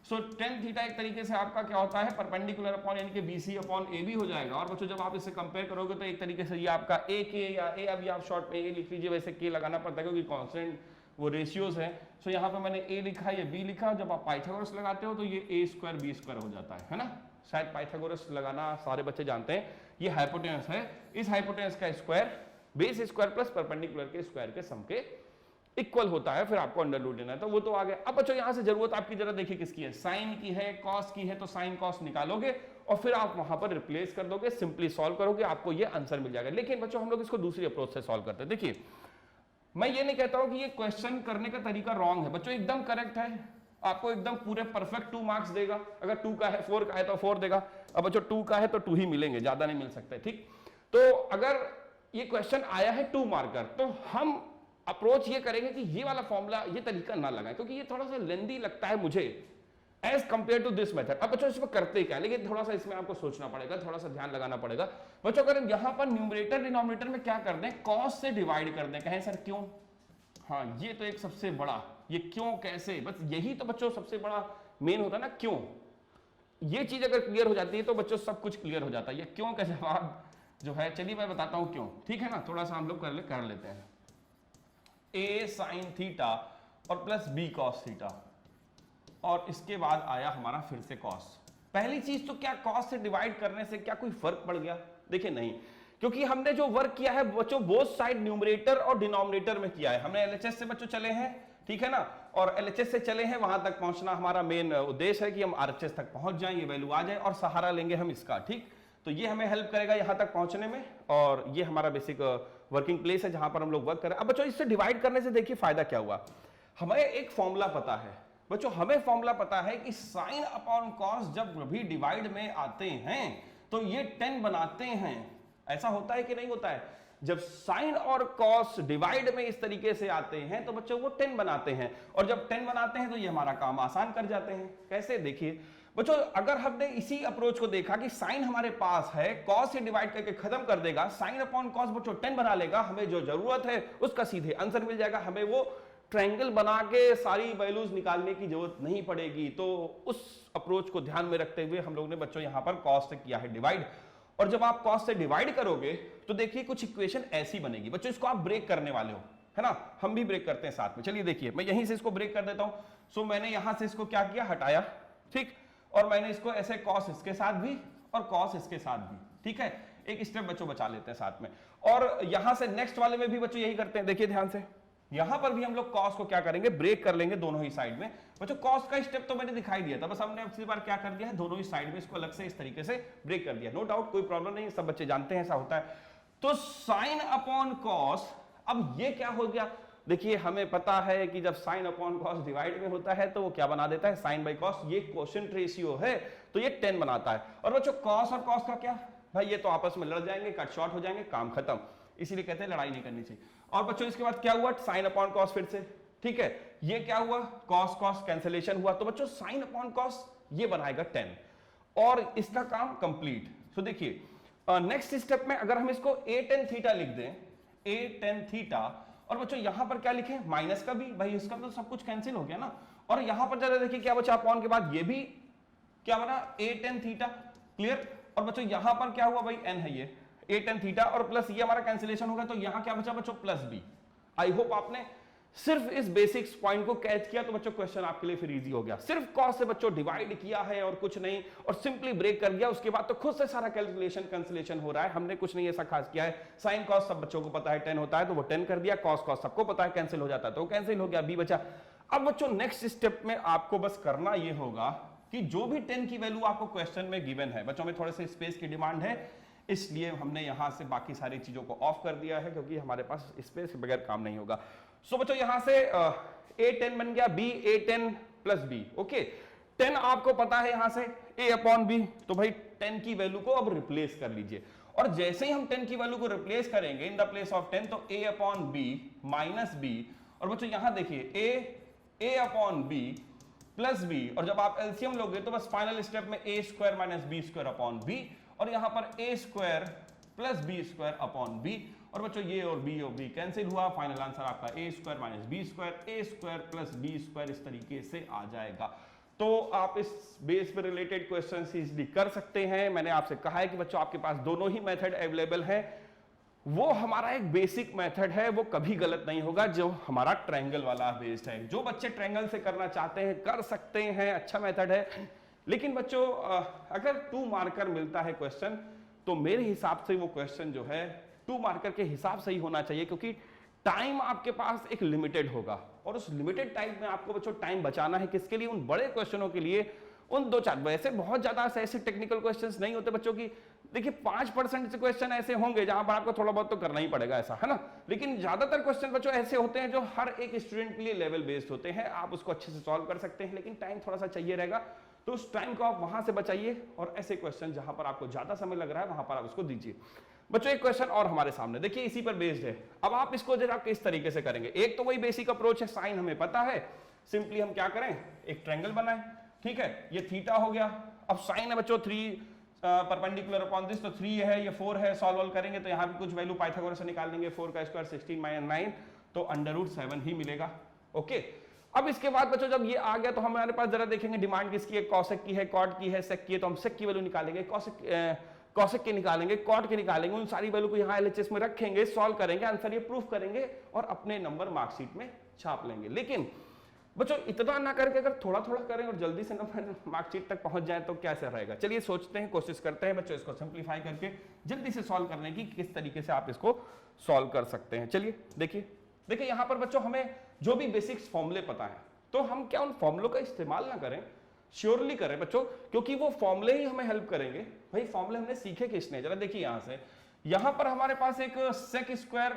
सो tan थीटा एक तरीके से आपका क्या होता है, परपेंडिकुलर अपॉन यानी कि BC/AB हो जाएगा। और बच्चों जब आप इसे कंपेयर करोगे तो एक तरीके से ये आपका AK या A, अभी आप शॉर्ट में A लिख लीजिए, वैसे K लगाना पड़ता है क्योंकि कांस्टेंट वो रेशियोज है। सो यहाँ पे मैंने A लिखा, ये B लिखा। जब आप पाइथागोरस लगाते हो तो ये a² b² हो जाता है ना, शायद पाइथागोरस लगाना सारे बच्चे जानते हैं। ये हाइपोटेनस है, इस हाइपोटेनस का square base square plus perpendicular के स्क्वायर के सम के इक्वल होता है, फिर आपको अंडर रूट लेना है, तो वो तो आ गया। अब बच्चों यहां से जरूरत आपकी जरा देखिए किसकी है, साइन की है, कॉस की है, तो साइन कॉस निकालोगे और फिर आप वहां पर रिप्लेस कर दोगे, सिंपली सॉल्व करोगे, आपको ये आंसर मिल जाएगा। लेकिन बच्चों हम लोग इसको दूसरी अप्रोच से सॉल्व करते हैं। देखिए मैं ये नहीं कहता हूं कि ये क्वेश्चन करने का तरीका रॉन्ग है, बच्चों एकदम करेक्ट है, आपको एकदम पूरे परफेक्ट 2 मार्क्स देगा। अगर 2 का है 4 का है तो 4 देगा, अब बच्चों 2 का है तो 2 ही मिलेंगे, ज्यादा नहीं मिल सकते, ठीक। तो अगर ये क्वेश्चन आया है 2 मार्कर, तो हम अप्रोच ये करेंगे कि ये वाला फॉर्मूला, ये तरीका ना लगाएं, क्योंकि ये थोड़ा सा लेंदी लगता है मुझे as compare to this method. अब बच्चों इसमें करते क्या है, लेकिन थोड़ा सा इसमें आपको सोचना पड़ेगा, थोड़ा सा ध्यान लगाना पड़ेगा। बच्चों अगर यहां पर न्यूमरेटर डिनोमिनेटर में क्या कर दें, कॉस से डिवाइड कर दें, कहें सर क्यों, हाँ ये तो एक सबसे बड़ा, ये क्यों कैसे, बस यही तो बच्चों सबसे बड़ा मेन होता है ना, क्यों। ये चीज अगर क्लियर हो जाती है तो बच्चों सब कुछ क्लियर हो जाता है। ये क्यों का जवाब जो है, चलिए मैं बताता हूं क्यों, ठीक है ना, थोड़ा सा हम लोग कर लेते हैं। a sin थीटा और प्लस b cos थीटा, और इसके बाद आया हमारा फिर से cos। पहली चीज तो क्या cos से डिवाइड करने से क्या कोई फर्क पड़ गया? देखिए नहीं, क्योंकि हमने जो वर्क किया है बच्चों बोथ साइड न्यूमरेटर और डिनोमिनेटर में किया है। हमने एलएचएस से बच्चों चले हैं, ठीक है ना, और एलएचएस से चले हैं, वहां तक पहुंचना हमारा मेन उद्देश्य है कि हम आरएचएस तक पहुंच जाएं, ये वैल्यू आ जाए और सहारा लेंगे हम इसका, ठीक। तो ये हमें हेल्प करेगा यहां तक पहुंचने में, और ये हमारा बेसिक वर्किंग प्लेस है जहां पर हम लोग वर्क कर रहे हैं। अब बच्चों इससे डिवाइड करने से देखिए फायदा क्या हुआ, हमें एक फॉर्मूला पता है बच्चों, हमें फॉर्मूला पता है कि साइन अपॉन कॉस जब भी डिवाइड में आते हैं तो ये 10 बनाते हैं। ऐसा होता है कि नहीं होता है? जब साइन और कॉस डिवाइड में इस तरीके से आते हैं तो बच्चों वो 10 बनाते हैं, और जब 10 बनाते हैं तो ये हमारा काम आसान कर जाते हैं। कैसे? देखिए बच्चों, अगर हमने इसी अप्रोच को देखा कि साइन हमारे पास है, कॉस से डिवाइड करके खत्म कर देगा, साइन अपॉन कॉस बच्चों 10 बना लेगा, हमें जो जरूरत है उसका सीधे आंसर मिल जाएगा, हमें वो ट्रायंगल बना के सारी वैल्यूज निकालने की जरूरत नहीं पड़ेगी। तो उस अप्रोच को ध्यान में रखते हुए हम लोग ने बच्चों यहां पर कॉस से किया है डिवाइड, और जब आप कॉस से डिवाइड करोगे तो देखिए कुछ इक्वेशन ऐसी बनेगी। बच्चों इसको आप ब्रेक करने वाले हो, है ना, हम भी ब्रेक करते हैं साथ में। चलिए देखिए, मैं यहीं से इसको ब्रेक कर देता हूं। सो मैंने यहां से इसको क्या किया, हटाया, ठीक, और मैंने इसको ऐसे कॉस इसके साथ भी और कॉस इसके साथ भी, ठीक है, एक स्टेप बच्चों बचा लेते हैं साथ में। और यहां से नेक्स्ट वाले में भी बच्चों यही करते हैं। देखिए ध्यान से, यहां पर भी हम लोग कॉस को क्या करेंगे, ब्रेक कर लेंगे दोनों ही साइड में। बच्चों कॉस का स्टेप तो मैंने दिखाई दिया था, बस हमने अब बार क्या कर दिया है, दोनों ही साइड में इसको अलग से इस तरीके से ब्रेक कर दिया। नो डाउट, कोई प्रॉब्लम नहीं, सब बच्चे जानते हैं ऐसा होता है। तो साइन अपॉन कॉस, अब ये क्या हो गया, देखिए हमें पता है कि जब साइन अपॉन कॉस डिवाइड में होता है तो वो क्या बना देता है, साइन बाई कॉस। ये क्वोशिएंट रेशियो है तो ये 10 बनाता है। और बच्चों कॉस और कॉस का क्या भाई, ये तो आपस में लड़ जाएंगे, कट शॉर्ट हो जाएंगे, काम खत्म, इसीलिए कहते हैं लड़ाई नहीं करनी चाहिए। और बच्चों इसके बाद क्या हुआ, साइन अपॉन कॉस फिर से, ठीक है, ये क्या हुआ, कॉस कॉस कैंसिलेशन हुआ, तो बच्चों साइन अपॉन कॉस ये बनाएगा 10 और इसका काम कंप्लीट। सो देखिए नेक्स्ट स्टेप में अगर हम इसको a tan थीटा लिख दें, a tan थीटा, और बच्चों यहां पर क्या लिखें, माइनस का भी, भाई इसका तो सब कुछ कैंसिल हो गया ना। और यहां पर जरा देखिए क्या बचा, अपॉन के बाद ये भी क्या बना, a tan थीटा, क्लियर। और बच्चों यहां पर क्या हुआ भाई, n है ये a tan थीटा, और प्लस ये हमारा कैंसिलेशन हो गया, तो यहां क्या बचा बच्चों, प्लस b। आई होप आपने सिर्फ इस बेसिक्स पॉइंट को कैच किया तो बच्चों क्वेश्चन आपके लिए फिर इजी हो गया। सिर्फ कॉस से बच्चों डिवाइड किया है और कुछ नहीं, और सिंपली ब्रेक कर दिया, उसके बाद तो खुद से सारा कैलकुलेशन कैंसिलेशन हो रहा है, हमने कुछ नहीं ऐसा खास किया है। साइन कॉस सब बच्चों को पता है 10 होता है तो वो 10 कर दिया, कॉस कॉस सबको पता है कैंसिल हो जाता है तो कैंसिल हो गया, बी बचा। अब बच्चों नेक्स्ट स्टेप में आपको बस करना ये होगा कि जो भी 10 की वैल्यू आपको क्वेश्चन में गिवन है, बच्चों में थोड़े से स्पेस की डिमांड है, इसलिए हमने यहां से बाकी सारी चीजों को ऑफ कर दिया है, क्योंकि हमारे पास स्पेस के बगैर काम नहीं होगा। सो बच्चों यहां से a 10 बन गया, b a 10 plus b, okay. 10 आपको पता है यहां से a अपॉन b, तो भाई 10 की वैल्यू को अब रिप्लेस कर लीजिए, और जैसे ही हम 10 की वैल्यू को रिप्लेस करेंगे इन द प्लेस ऑफ 10, तो a upon b minus b, और बच्चों यहां देखिए a upon b plus b, और जब आप एलसीएम लोगे तो बस फाइनल स्टेप में a square minus b square upon b, और यहां पर a square plus b square upon b, और बच्चों ये और b कैंसिल हुआ, फाइनल आंसर आपका a square minus b square, a square plus b square इस तरीके से आ जाएगा। तो आप इस बेस पे रिलेटेड क्वेश्चन इजीली कर सकते हैं। मैंने आपसे कहा है कि बच्चों आपके पास दोनों ही मेथड अवेलेबल है, वो हमारा एक बेसिक मेथड है, वो कभी गलत नहीं होगा, जो हमारा ट्रायंगल वाला बेस्ड है। जो बच्चे ट्रायंगल से करना चाहते हैं कर सकते हैं, अच्छा मेथड है। लेकिन बच्चों अगर 2 मार्कर मिलता है क्वेश्चन, तो मेरे हिसाब से वो क्वेश्चन जो है 2 मार्कर के हिसाब से ही होना चाहिए, क्योंकि टाइम आपके पास एक लिमिटेड होगा, और उस लिमिटेड टाइम में आपको बच्चों टाइम बचाना है किसके लिए, उन बड़े क्वेश्चनों के लिए, उन 2-4 वैसे बहुत ज्यादा ऐसे टेक्निकल क्वेश्चंस नहीं होते बच्चों की। देखिए 5% से क्वेश्चन ऐसे होंगे जहां पर आपको थोड़ा बहुत तो करना ही पड़ेगा, ऐसा है ना, लेकिन ज्यादातर क्वेश्चन बच्चों ऐसे होते हैं जो हर एक स्टूडेंट के लिए लेवल बेस्ड होते हैं, आप उसको अच्छे से सॉल्व कर सकते हैं, लेकिन टाइम थोड़ा सा चाहिए रहेगा, तो उस टाइम को आप वहां से बचाइए, और ऐसे क्वेश्चन जहां पर आपको ज्यादा समय लग रहा है वहां पर आप उसको दीजिए। बच्चों एक क्वेश्चन और हमारे सामने देखिए, इसी पर बेस्ड है। अब आप इसको जरा किस तरीके से करेंगे, एक तो वही बेसिक अप्रोच है, साइन हमें पता है, सिंपली हम क्या करें, एक ट्रायंगल बनाएं, ठीक है, ये थीटा हो गया। अब साइन है बच्चों 3 परपेंडिकुलर अपॉन दिस, तो 3 है, ये 4 है, सॉल्व करेंगे तो यहाँ भी कुछ वैल्यू पाइथागोरस से निकाल लेंगे, 4 का स्क्वायर 16 - 9, तो √7 ही मिलेगा, ओके। अब इसके बाद बच्चों जब ये आ गया तो हमारे पास जरा देखेंगे डिमांड किसकी है, कॉसेक की है, कॉट की है, सेक की है, तो हम सेक की वैल्यू निकालेंगे, कॉसेक के निकालेंगे, कॉट के निकालेंगे, उन सारी वैल्यू को यहाँ एलएचएस में रखेंगे, सॉल्व करेंगे, आंसर ये प्रूफ करेंगे और अपने नंबर मार्कशीट में छाप लेंगे। लेकिन बच्चों इतना ना करके अगर थोड़ा थोड़ा करें और जल्दी से नंबर मार्कशीट तक पहुंच जाए तो कैसे रहेगा। चलिए सोचते हैं, कोशिश करते हैं बच्चों इसको सिंप्लीफाई करके जल्दी से सॉल्व करने की, किस तरीके से आप इसको सॉल्व कर सकते हैं। चलिए देखिए यहाँ पर बच्चों हमें जो भी बेसिक्स फॉर्मूले पता है तो हम क्या उन फॉर्मूलों का इस्तेमाल ना करें, श्योरली करें बच्चों, क्योंकि वो फॉर्मूले ही हमें हेल्प करेंगे। भाई फॉर्मूले हमने सीखे किसने, जरा देखिए यहां से, यहां पर हमारे पास एक sec square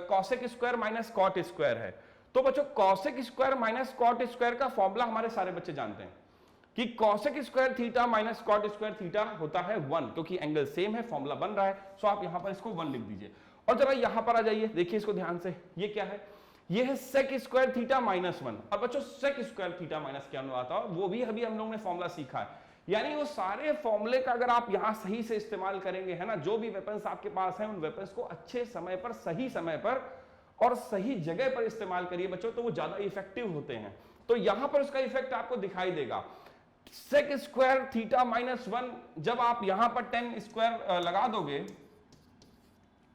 cosec square minus cot square है। तो बच्चों cosec square minus cot square का फॉर्मूला हमारे सारे बच्चे जानते हैं कि cosec square theta minus cot square theta होता है 1, क्योंकि एंगल सेम है, फॉर्मूला बन रहा है। सो आप यहां पर इसको 1 लिख दीजिए और जरा यहां पर आ जाइए, देखिए इसको ध्यान से, ये क्या है, ये है सेक स्क्वायर थीटा माइनस 1। और बच्चों सेक स्क्वायर थीटा माइनस क्या आता है, वो भी अभी हम लोगों ने फॉर्मूला सीखा है। यानी वो सारे फॉर्मूले का अगर आप यहां सही से इस्तेमाल करेंगे, है ना, जो भी वेपन्स आपके पास हैं उन वेपन्स को अच्छे समय पर, सही समय पर और सही जगह पर इस्तेमाल करिए बच्चों, तो वो ज्यादा इफेक्टिव होते हैं। तो यहां पर उसका इफेक्ट आपको दिखाई देगा। सेक स्क्वायर थीटा माइनस 1 जब आप यहां पर 10 स्क्वायर लगा दोगे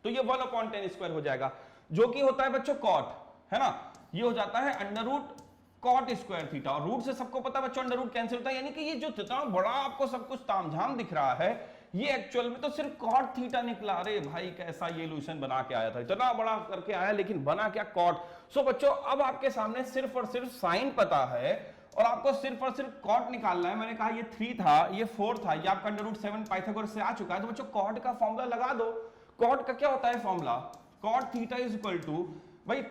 तो ये 1/10 स्क्वायर हो जाएगा, जो कि होता है बच्चों कॉट, है ना, ये हो जाता है under root cot square theta. और रूट से सबको पता बच्चों अंडर रूट कैंसिल होता है, यानी कि ये जो इतना बड़ा आपको सब कुछ तामझाम दिख रहा है ये एक्चुअल में तो सिर्फ कॉट थीटा निकला। अरे भाई कैसा ये इल्यूशन बना के आया था, इतना बड़ा करके आया लेकिन बना क्या, कॉट। सो बच्चों अब आपके सामने सिर्फ और सिर्फ साइन पता है और आपको सिर्फ और सिर्फ कॉट निकालना है। मैंने कहा ये 3 था, ये 4 था, ये आपका अंडर रूट 7 पाइथागोरस से आ चुका है। तो बच्चों कॉट का फॉर्मूला लगा दो। कॉट का क्या होता है formula, cot theta is equal to, भाई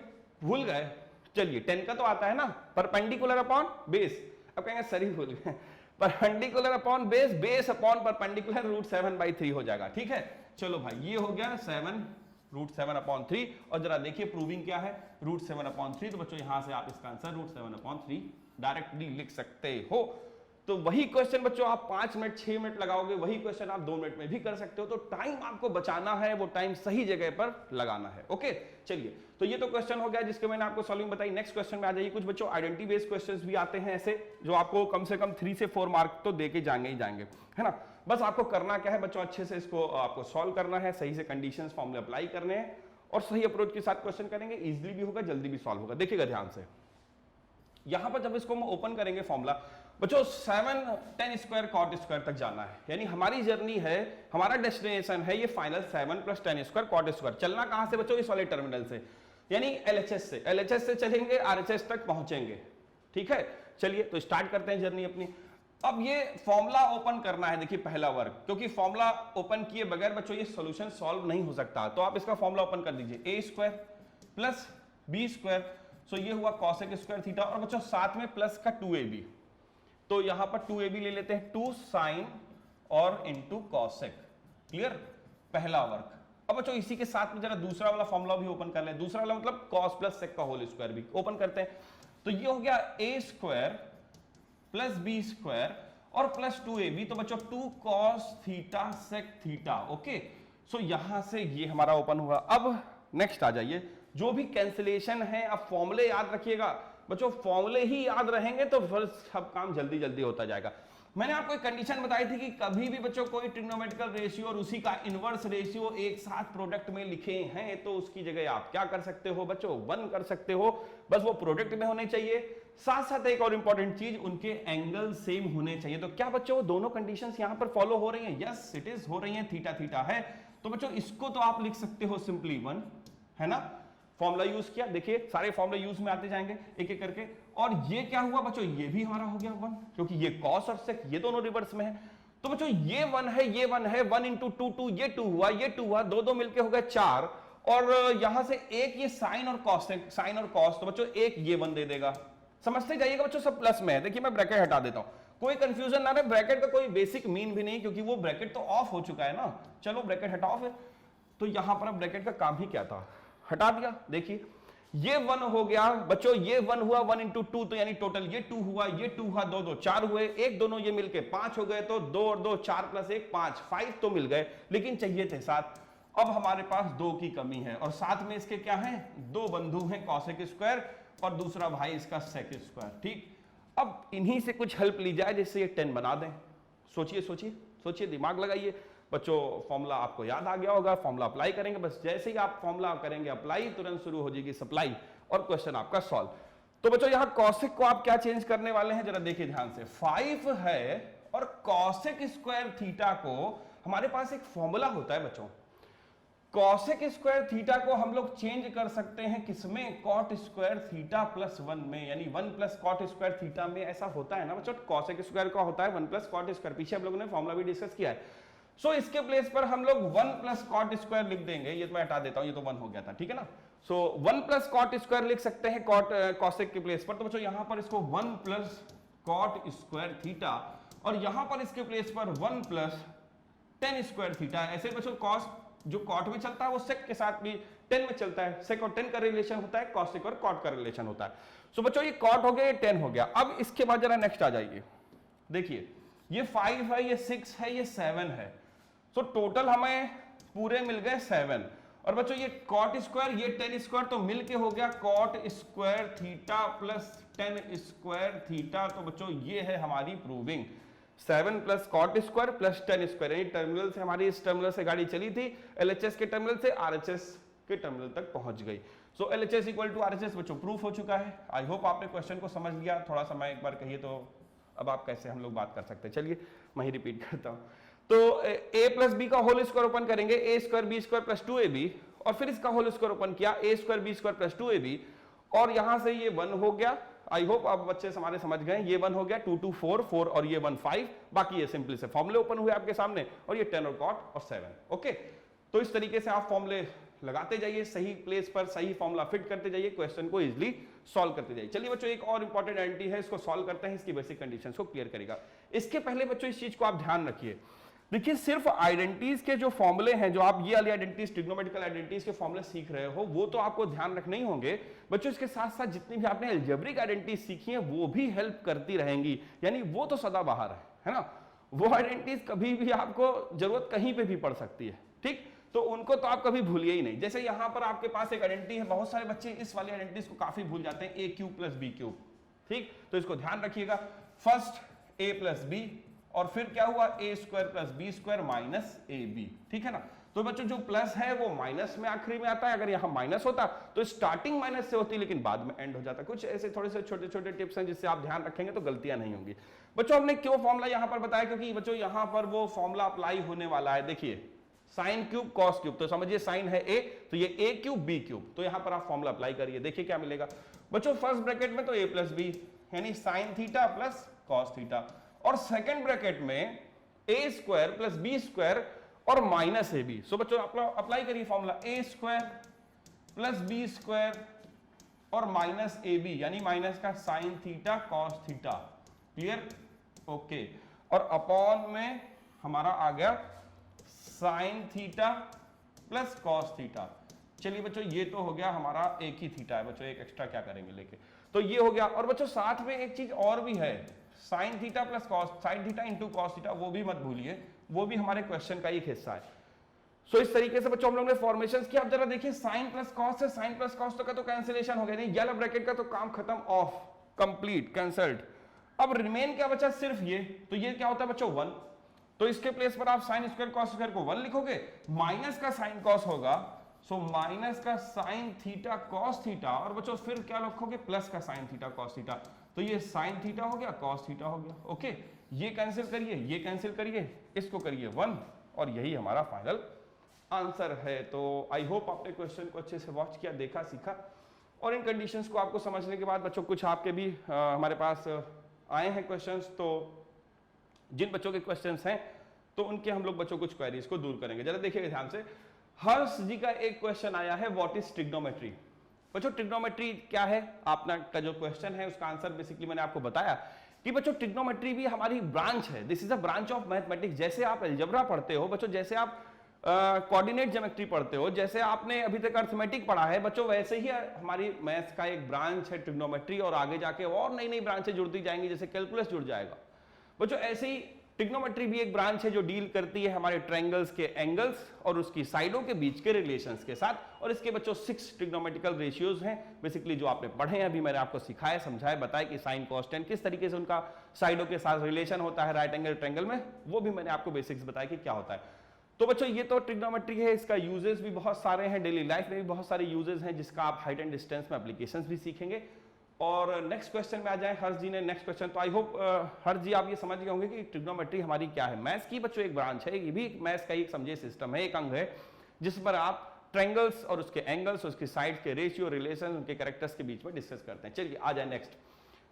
भूल गए, चलिए 10 का तो आता है ना, परपेंडिकुलर अपॉन बेस। अब कहेंगे सर ही भूल गए, perpendicular upon base, base upon perpendicular, root 7/3 हो जाएगा। ठीक है, चलो भाई ये हो गया 7 रूट 7/3। और जरा देखिए प्रूविंग क्या है, रूट 7/3। तो बच्चों यहां से आप इसका आंसर रूट 7/3 डायरेक्टली लिख सकते हो। तो वही क्वेश्चन बच्चों आप 5 मिनट 6 मिनट लगाओगे, वही क्वेश्चन आप 2 मिनट में भी कर सकते हो। तो टाइम आपको बचाना है, वो टाइम सही जगह पर लगाना है। ओके चलिए, तो ये तो क्वेश्चन हो गया जिसके मैंने आपको सॉल्विंग बताई। नेक्स्ट क्वेश्चन में आ जाइए। कुछ बच्चों आइडेंटिटी बेस्ड क्वेश्चंस भी आते हैं ऐसे, जो आपको कम से कम 3 से 4 मार्क तो देके जाएंगे ही जाएंगे, है ना। बस आपको करना क्या है बच्चों, अच्छे से इसको आपको सॉल्व करना है, सही से कंडीशंस फॉर्मूले अप्लाई करने हैं और सही अप्रोच के साथ क्वेश्चन करेंगे, इजीली भी होगा, जल्दी भी सॉल्व होगा। देखिएगा ध्यान से, यहां पर जब इसको हम ओपन करेंगे फॉर्मूला बच्चों 7 10 स्क्वायर कॉट स्क्वायर तक जाना है, यानी हमारी जर्नी है, हमारा डेस्टिनेशन है ये फाइनल 7 + 10 स्क्वायर कॉट स्क्वायर। चलना कहां से बच्चों, इस वाले टर्मिनल से, यानी एलएचएस से, एलएचएस से चलेंगे आरएचएस तक पहुंचेंगे। ठीक है, चलिए तो स्टार्ट करते हैं जर्नी अपनी। अब ये फॉर्मूला ओपन करना है, देखिए पहला वर्क, क्योंकि फॉर्मूला ओपन किए बगैर बच्चों ये सॉल्यूशन सॉल्व नहीं हो सकता। तो आप इसका फॉर्मूला ओपन कर दीजिए, a square plus b square, so ये हुआ कॉसेक स्क्वायर थीटा, और बच्चों साथ में प्लस का 2ab, तो यहां पर 2ab ले लेते हैं, 2 साइन और इंटू कॉसेक। क्लियर, पहला वर्क। अब बच्चों इसी के साथ में जरा दूसरा वाला फॉर्मूला भी ओपन कर लें, दूसरा वाला मतलब कॉस प्लस सेक का होल स्क्वायर भी ओपन करते हैं। तो ये हो गया a square plus b square और प्लस 2ab, तो बच्चों 2 cos theta sec theta. Okay, so यहां से ये हमारा ओपन हुआ। अब नेक्स्ट आ जाइए, जो भी कैंसिलेशन है आप फॉर्मूले याद रखिएगा बच्चों, फॉर्मूले ही याद रहेंगे तो फिर सब काम जल्दी जल्दी होता जाएगा। मैंने आपको एक कंडीशन बताई थी कि कभी भी बच्चों कोई ट्रिग्नोमेट्रिकल रेशियो और उसी का इनवर्स रेशियो एक साथ प्रोडक्ट में लिखे हैं तो उसकी जगह आप क्या कर सकते हो बच्चों, 1 कर सकते हो, बस वो प्रोडक्ट में होने चाहिए। साथ साथ एक और इंपॉर्टेंट चीज, उनके एंगल सेम होने चाहिए। तो क्या बच्चों दोनों कंडीशंस यहां पर फॉलो हो रही हैं? यस इट इज हो रही हैं, थीटा थीटा है। तो बच्चों इसको तो आप लिख सकते हो सिंपली 1, है ना। फॉर्मूला यूज किया, देखिए सारे फॉर्मूले यूज में आते जाएंगे एक एक करके। और ये क्या हुआ बच्चों, ये भी हमारा हो गया 1, क्योंकि ये कॉस और सेक ये दोनों रिवर्स में है। तो बच्चों ये 1 है, ये 1 है, 1 × 2 2, ये 2 हुआ, ये 2 हुआ, 2 2 मिलके हो गए 4, और यहां से एक ये साइन और कॉस, साइन और कॉस, तो बच्चों एक ये 1 दे देगा। समझते जाइएगा बच्चों, सब प्लस में है। देखिए मैं ब्रैकेट हटा देता हूं, कोई कंफ्यूजन ना रहे, ब्रैकेट का कोई बेसिक मीन भी नहीं, क्योंकि वो ब्रैकेट तो ऑफ हो चुका है ना। चलो ब्रैकेट हटाओ फिर। तो यहां पर अब ब्रैकेट का काम ही क्या था, हटा दिया। देखिए ये 1 हो गया बच्चों, ये 1 हुआ, 1 × 2 तो यानी टोटल ये 2 हुआ, ये 2 हुआ, 2 2 4 हुए, एक दोनों ये मिलके 5 हो गए, तो 2 और 2 4 + 1 5 तो मिल गए, लेकिन चाहिए थे 7। अब हमारे पास 2 की कमी है, और साथ में इसके क्या है, 2 बंधु हैं कॉसेक स्क्वायर और दूसरा भाई इसका सेक स्क्वायर। ठीक, अब इन्हीं से कुछ हेल्प ली जाए जिससे ये 10 बना दें। सोचिए सोचिए सोचिए, दिमाग लगाइए बच्चों। फॉर्मूला आपको याद आ गया होगा, फॉर्मूला अप्लाई करेंगे, बस जैसे ही आप फॉर्मूला करेंगे अप्लाई, तुरंत शुरू हो जाएगी सप्लाई और क्वेश्चन आपका सॉल्व। तो बच्चों यहाँ कॉसेक को आप क्या चेंज करने वाले हैं जरा देखिए ध्यान से। 5 है और कॉसेक स्क्वायर थीटा को, हमारे पास एक फॉर्मूला होता है बच्चों, कॉसेक स्क्वायर थीटा को हम लोग चेंज कर सकते हैं किसमें, कॉट स्क्वायर थीटा प्लस 1 में, यानी 1 प्लस कॉट स्क्वायर थीटा में। ऐसा होता है ना बच्चों, कॉसेक स्क्वायर का होता है 1 प्लस कॉट स्क्वायर, पीछे हम लोगों ने फॉर्मूला भी डिस्कस किया है। सो इसके प्लेस पर हम लोग 1 प्लस कॉट स्क्वायर लिख देंगे, ये तो मैं हटा देता हूं, ये तो 1 हो गया था, ठीक है ना। सो 1 प्लस कॉट स्क्वायर लिख सकते हैं कॉसेक के प्लेस पर। तो बच्चों यहां पर इसको 1 प्लस कॉट स्क्वायर थीटा, और यहां पर इसके प्लेस पर 1 प्लस टेन स्क्वायर थीटा। ऐसे बच्चों कॉस जो कॉट में चलता है वो सेक के साथ भी 10 में चलता है, सेक और 10 का रिलेशन होता है, कॉसेक और कॉट का रिलेशन होता है। सो बच्चों ये कॉट हो गया, ये 10 हो गया। अब इसके बाद जरा नेक्स्ट आ जाइए, देखिए ये 5 है, ये 6 है, ये 7 है। सो टोटल हमें पूरे मिल गए 7। और बच्चों ये कॉट स्क्वायर, ये 10 स्क्वायर, तो मिलके हो गया cot square theta plus 10 square theta. तो बच्चों ये है हमारी proving, 7 plus cot square plus 10 square. यानी टर्मिनल से हमारी, इस टर्मिनल से गाड़ी चली थी, एलएचएस के टर्मिनल से आरएचएस के टर्मिनल तक पहुंच गई। सो एलएचएस इक्वल टू आरएचएस बच्चों प्रूफ हो चुका है। आई होप आपने क्वेश्चन को समझ लिया। थोड़ा सा मैं एक बार कहिए तो अब आप कैसे हम लोग बात कर सकते हैं, चलिए मैं ही रिपीट करता हूं। तो a प्लस बी का होल स्क्वायर ओपन करेंगे, A square B square plus 2ab, और फिर इसका होल स्क्वायर ओपन किया, A square B square plus 2ab, और यहां से ये 1 हो गया। आई होप आप बच्चे हमारे समझ गए, ये 1 हो गया, 2 2 4 4 और ये 1 5, बाकी ये सिंपली से फॉर्मूले ओपन हुए आपके सामने, और ये 10 और कॉट और 7। ओके, तो इस तरीके से आप फॉर्मूले लगाते जाइए, सही प्लेस पर सही फॉर्मूला फिट करते जाइए, क्वेश्चन को इजीली सॉल्व करते जाइए। चलिए बच्चों एक और इंपॉर्टेंट आइडेंटिटी है, इसको सॉल्व करते हैं, इसकी बेसिक कंडीशंस को क्लियर करेगा। इसके पहले बच्चों इस चीज को आप ध्यान रखिए, देखिए सिर्फ आइडेंटिटीज के जो फॉर्मूले हैं, जो आप ये वाली आइडेंटिटीज, ट्रिग्नोमेट्रिकल आइडेंटिटीज के फॉर्मूले सीख रहे हो, वो तो आपको ध्यान रखने ही होंगे बच्चों। इसके साथ साथ जितनी भी आपने अलजेब्रिक आइडेंटिटीज सीखी हैं वो भी हेल्प करती रहेंगी, यानी वो तो सदा बाहर है ना। वो आइडेंटिटीज कभी भी आपको जरूरत कहीं पे भी पड़ सकती है, ठीक, तो उनको तो आप कभी भूलिए ही नहीं। जैसे यहां पर आपके पास एक आइडेंटिटी है, बहुत सारे बच्चे इस वाली आइडेंटिटीज को काफी भूल जाते हैं, a cube plus b cube, ठीक, तो इसको ध्यान रखिएगा। फर्स्ट a प्लस बी, और फिर क्या हुआ a square plus b square minus a b, ठीक है ना। तो बच्चों जो प्लस है वो माइनस में आखिरी में आता है, अगर यहां माइनस होता तो स्टार्टिंग माइनस से होती लेकिन बाद में एंड हो जाता। कुछ ऐसे थोड़े से छोटे छोटे टिप्स हैं जिससे आप ध्यान रखेंगे तो गलतियां नहीं होंगी। बच्चों हमने क्यों फॉर्मूला यहां पर बताया, क्योंकि बच्चों यहां पर वो फॉर्मूला अप्लाई होने वाला है। देखिए साइन क्यूब कॉस क्यूब, तो समझिए साइन है a, तो ये a क्यूब b क्यूब, तो यहां पर आप फॉर्मूला अप्लाई करिए, देखिए क्या मिलेगा बच्चों। फर्स्ट ब्रैकेट में तो a प्लस बी, यानी sine theta plus cos theta, और सेकेंड ब्रैकेट में a square plus b square और माइनस ए बी। सो बच्चों अप्लाई करिए formula, a square plus b square और माइनस ए बी, यानी माइनस का sine theta cos theta, clear, okay, और upon में हमारा आ गया sine theta plus cos theta. चलिए बच्चों ये तो हो गया हमारा एक ही थीटा है बच्चों, एक एक्स्ट्रा क्या करेंगे लेके, तो ये हो गया। और बच्चों साथ में एक चीज और भी है, sign theta plus cos, sine theta into cos theta, वो भी मत भूलिए, वो भी हमारे क्वेश्चन का एक हिस्सा है। सो इस तरीके से बच्चों हम लोग ने फॉर्मेशंस किया। अब जरा देखिए साइन प्लस कॉस से साइन प्लस कॉस का तो कैंसिलेशन हो गया, नहीं येलो ब्रैकेट का तो काम खत्म, ऑफ, कंप्लीट, कैंसल्ड। अब रिमेन क्या बचा, सिर्फ ये, तो ये क्या होता है बच्चों 1, तो इसके प्लेस पर आप साइन स्क्वायर कॉस स्क्वायर को 1 लिखोगे, माइनस का साइन कॉस होगा, सो माइनस का साइन थीटा कॉस थीटा, और बच्चों फिर क्या लिखोगे प्लस का साइन थीटा कॉस थीटा, तो ये साइन थीटा हो गया, कॉस थीटा हो गया। ओके, ये कैंसिल करिए, ये कैंसिल करिए, इसको करिए 1, और यही हमारा फाइनल आंसर है। तो आई होप आपने क्वेश्चन को अच्छे से वॉच किया, देखा, सीखा, और इन कंडीशंस को आपको समझने के बाद बच्चों कुछ आपके भी हमारे पास आए हैं क्वेश्चंस, तो जिन बच्चों के क्वेश्चंस हैं तो उनके हम लोग बच्चों कुछ क्वेरीज को दूर करेंगे। जरा देखिएगा ध्यान से, हर्ष जी का एक क्वेश्चन आया है, व्हाट इज ट्रिग्नोमेट्री। बच्चों ट्रिग्नोमेट्री क्या है, आपका का जो क्वेश्चन है उसका आंसर बेसिकली मैंने आपको बताया कि बच्चों ट्रिग्नोमेट्री भी हमारी ब्रांच है, this is a branch of mathematics. जैसे आप अलजेब्रा पढ़ते हो बच्चों, जैसे आप कोऑर्डिनेट ज्योमेट्री पढ़ते हो, जैसे आपने अभी तक अर्थमेटिक पढ़ा है बच्चों, वैसे ही हमारी मैथ्स का एक ब्रांच है ट्रिग्नोमेट्री, और आगे जाके और नई नई ब्रांचें जुड़ती जाएंगी, जैसे कैलकुलस जुड़ जाएगा बच्चों। ऐसे ही ट्रिग्नोमेट्री भी एक ब्रांच है जो डील करती है हमारे ट्रायंगल्स के एंगल्स और उसकी साइडों के बीच के रिलेशंस के साथ। और इसके बच्चों 6 ट्रिग्नोमेट्रिकल रेशियोज हैं बेसिकली जो आपने पढ़े हैं, अभी मैंने आपको सिखाया समझाया बताया कि साइन कॉस टेन किस तरीके से उनका साइडों के साथ रिलेशन होता है राइट एंगल ट्रायंगल में, वो भी मैंने आपको बेसिक्स बताया कि क्या होता है। तो बच्चों ये तो ट्रिग्नोमेट्री है, इसका यूजेस भी बहुत सारे हैं, डेली लाइफ में भी बहुत सारे यूजेस हैं जिसका आप हाइट एंड डिस्टेंस में एप्लीकेशंस भी सीखेंगे। और नेक्स्ट क्वेश्चन में आ जाए, हर्ष जी ने नेक्स्ट क्वेश्चन, तो आई होप हर्ष जी आप ये समझ गए होंगे कि ट्रिग्नोमेट्री हमारी क्या है। मैथ्स की बच्चों एक ब्रांच है, ये भी मैथ्स का एक समझे सिस्टम है, एक अंग है जिस पर आप ट्रायंगल्स और उसके एंगल्स, उसकी साइड के रेशियो, रिलेशन, उनके कैरेक्टर्स के बीच में डिस्कस करते हैं। चलिए आ जाए नेक्स्ट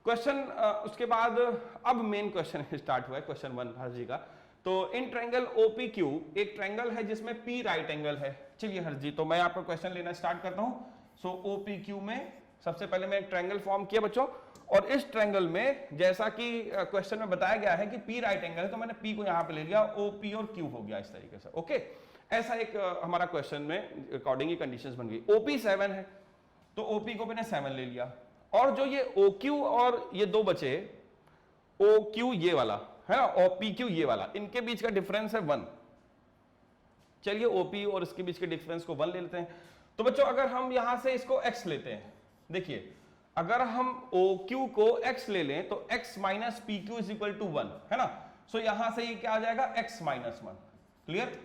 क्वेश्चन। उसके बाद अब मेन क्वेश्चन स्टार्ट हुआ है, क्वेश्चन 1 हर्ष जी का। तो इन ट्रायंगल OPQ एक ट्रायंगल है जिसमें P राइट एंगल है। चलिए हर्ष जी, तो मैं आपका क्वेश्चन लेना स्टार्ट करता हूं। सो OPQ में सबसे पहले मैं एक ट्रायंगल फॉर्म किया बच्चों, और इस ट्रायंगल में जैसा कि क्वेश्चन में बताया गया है कि P राइट एंगल है, तो मैंने P को यहां पे ले लिया, OP और Q हो गया इस तरीके से। ओके, ऐसा एक हमारा क्वेश्चन में अकॉर्डिंग कंडीशंस बन गई। OP 7 है तो OP को मैंने 7 ले लिया, और जो ये OQ और ये दो बचे, OQ ये वाला है ना, और PQ ये वाला, इनके बीच का डिफरेंस है 1। चलिए OP और इसके बीच के डिफरेंस को 1 ले लेते हैं। तो बच्चों अगर हम यहां से इसको x लेते हैं, देखिए अगर हम OQ को x ले लें तो x minus PQ is equal to 1 है ना। सो यहां से ये क्या आ जाएगा, x माइनस 1। क्लियर,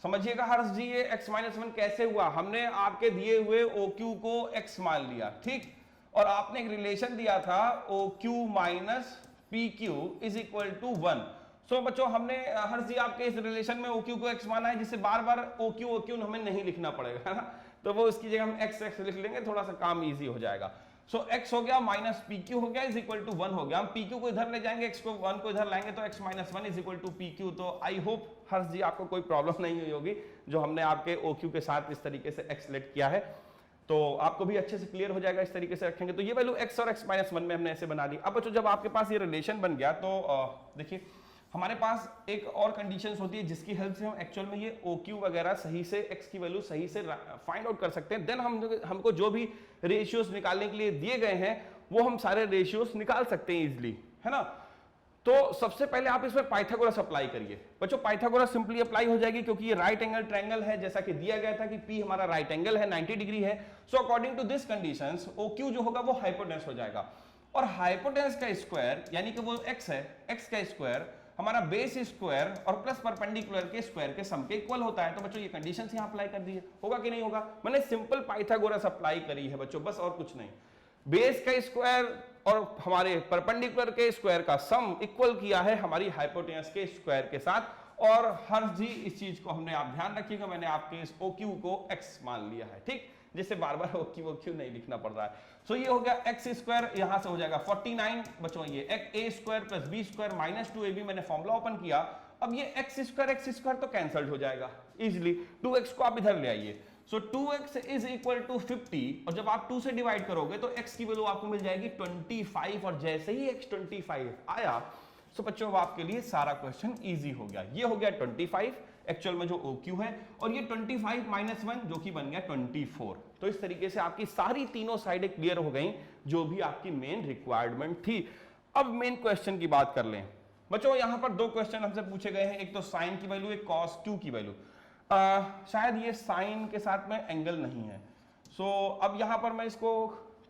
समझिएगा हर्ष जी ये x माइनस 1 कैसे हुआ, हमने आपके दिए हुए OQ को x मान लिया, ठीक, और आपने एक रिलेशन दिया था OQ minus PQ is equal to 1। So बच्चों हमने हर्ष जी आपके इस रिलेशन में OQ को x माना है, जिससे बार बार OQ हमें नहीं लिखना पड़ेगा है ना, तो वो उसकी जगह हम x लिख लेंगे, थोड़ा सा काम इजी हो जाएगा। सो x हो गया माइनस PQ हो गया इज इक्वल टू 1 हो गया। हम PQ को इधर ले जाएंगे, x को 1 को इधर लाएंगे, तो x minus 1 is equal to PQ। तो आई होप हर्ष जी आपको कोई प्रॉब्लम नहीं हुई होगी जो हमने आपके OQ के साथ इस तरीके से x लेट किया है, तो आपको भी अच्छे से क्लियर हो जाएगा। इस तरीके से रखेंगे तो ये वैल्यू x और x माइनस 1 में हमने ऐसे बना दी। अब बच्चों जब आपके पास ये रिलेशन बन गया तो देखिए हमारे पास एक और कंडीशंस होती है जिसकी हेल्प से हम एक्चुअल में ये OQ वगैरह सही से x की वैल्यू सही से फाइंड आउट कर सकते हैं। देन हमको जो भी रेशियोज निकालने के लिए दिए गए हैं वो हम सारे रेशियोज निकाल सकते हैं इजीली, है ना। तो सबसे पहले आप इसमें पाइथागोरस अप्लाई करिए बच्चों। पाइथागोरस सिंपली अप्लाई हो जाएगी क्योंकि ये राइट एंगल ट्रायंगल है, जैसा कि दिया गया था कि P हमारा राइट एंगल है, 90 डिग्री है। So according to this conditions OQ जो होगा वो हाइपोटेन्यूस हो जाएगा, और हाइपोटेन्यूस का स्क्वायर यानी कि वो x है, x का स्क्वायर हमारा बेस स्क्वायर और प्लस परपेंडिकुलर के स्क्वायर के सम के इक्वल होता है। तो बच्चों ये कंडीशंस यहां अप्लाई कर दी है, होगा कि नहीं होगा, मैंने सिंपल पाइथागोरस अप्लाई करी है बच्चों, बस और कुछ नहीं। बेस का स्क्वायर और हमारे परपेंडिकुलर के स्क्वायर का सम इक्वल किया है हमारी हाइपोटेन्यूस के स्क्वायर के साथ। और हर्ष जी इस चीज को हमने आप ध्यान रखिएगा, मैंने आपके इस OQ को x मान लिया है, ठीक, जिससे बार बार OQ नहीं लिखना पड़ रहा है। सो ये हो गया x स्क्वायर, यहां से हो जाएगा 49 बच्चों, ये a square plus b square minus 2ab, मैंने फॉर्मूला ओपन किया। अब ये x स्क्वायर तो कैंसल्ड हो जाएगा इजीली, 2x को आप इधर ले आइए। सो 2x इज इक्वल टू 50, और जब आप 2 से डिवाइड करोगे तो x की वैल्यू आपको मिल जाएगी 25, और जैसे ही x 25 आया सो बच्चों आपके लिए सारा क्वेश्चन इजी हो गया। ये हो गया 25 एक्चुअल में जो OQ है, और ये 25 माइनस 1 जो कि बन गया 24। तो इस तरीके से आपकी सारी तीनों साइडें क्लियर हो गई जो भी आपकी मेन रिक्वायरमेंट थी। अब मेन क्वेश्चन की बात कर लें बच्चों, यहां पर 2 क्वेश्चन हमसे पूछे गए हैं, एक तो साइन की वैल्यू, एक कॉस Q की वैल्यू। शायद ये साइन के साथ में एंगल नहीं है, सो अब यहां पर मैं इसको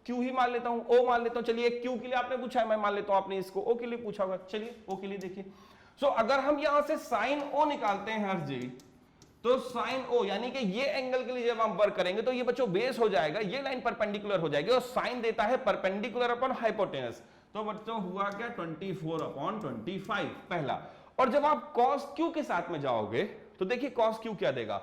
Q ही मान लेता हूं, O मान लेता हूं। चलिए Q के लिए आपने पूछा है, मैं मान लेता हूं आपने इसको O के लिए पूछा होगा। चलिए O के लिए देखिए, सो अगर हम यहां से साइन O निकालते हैं हर्ष जी, तो साइन O यानी कि ये एंगल के लिए जब हम वर्क करेंगे तो ये बच्चों बेस हो जाएगा, ये लाइन परपेंडिकुलर हो जाएगी, और साइन देता है परपेंडिकुलर अपॉन हाइपोटेन्यूस। तो बच्चों हुआ क्या 24 अपॉन 25 पहला। और जब आप cos Q के साथ में जाओगे तो देखिए cos Q क्या देगा।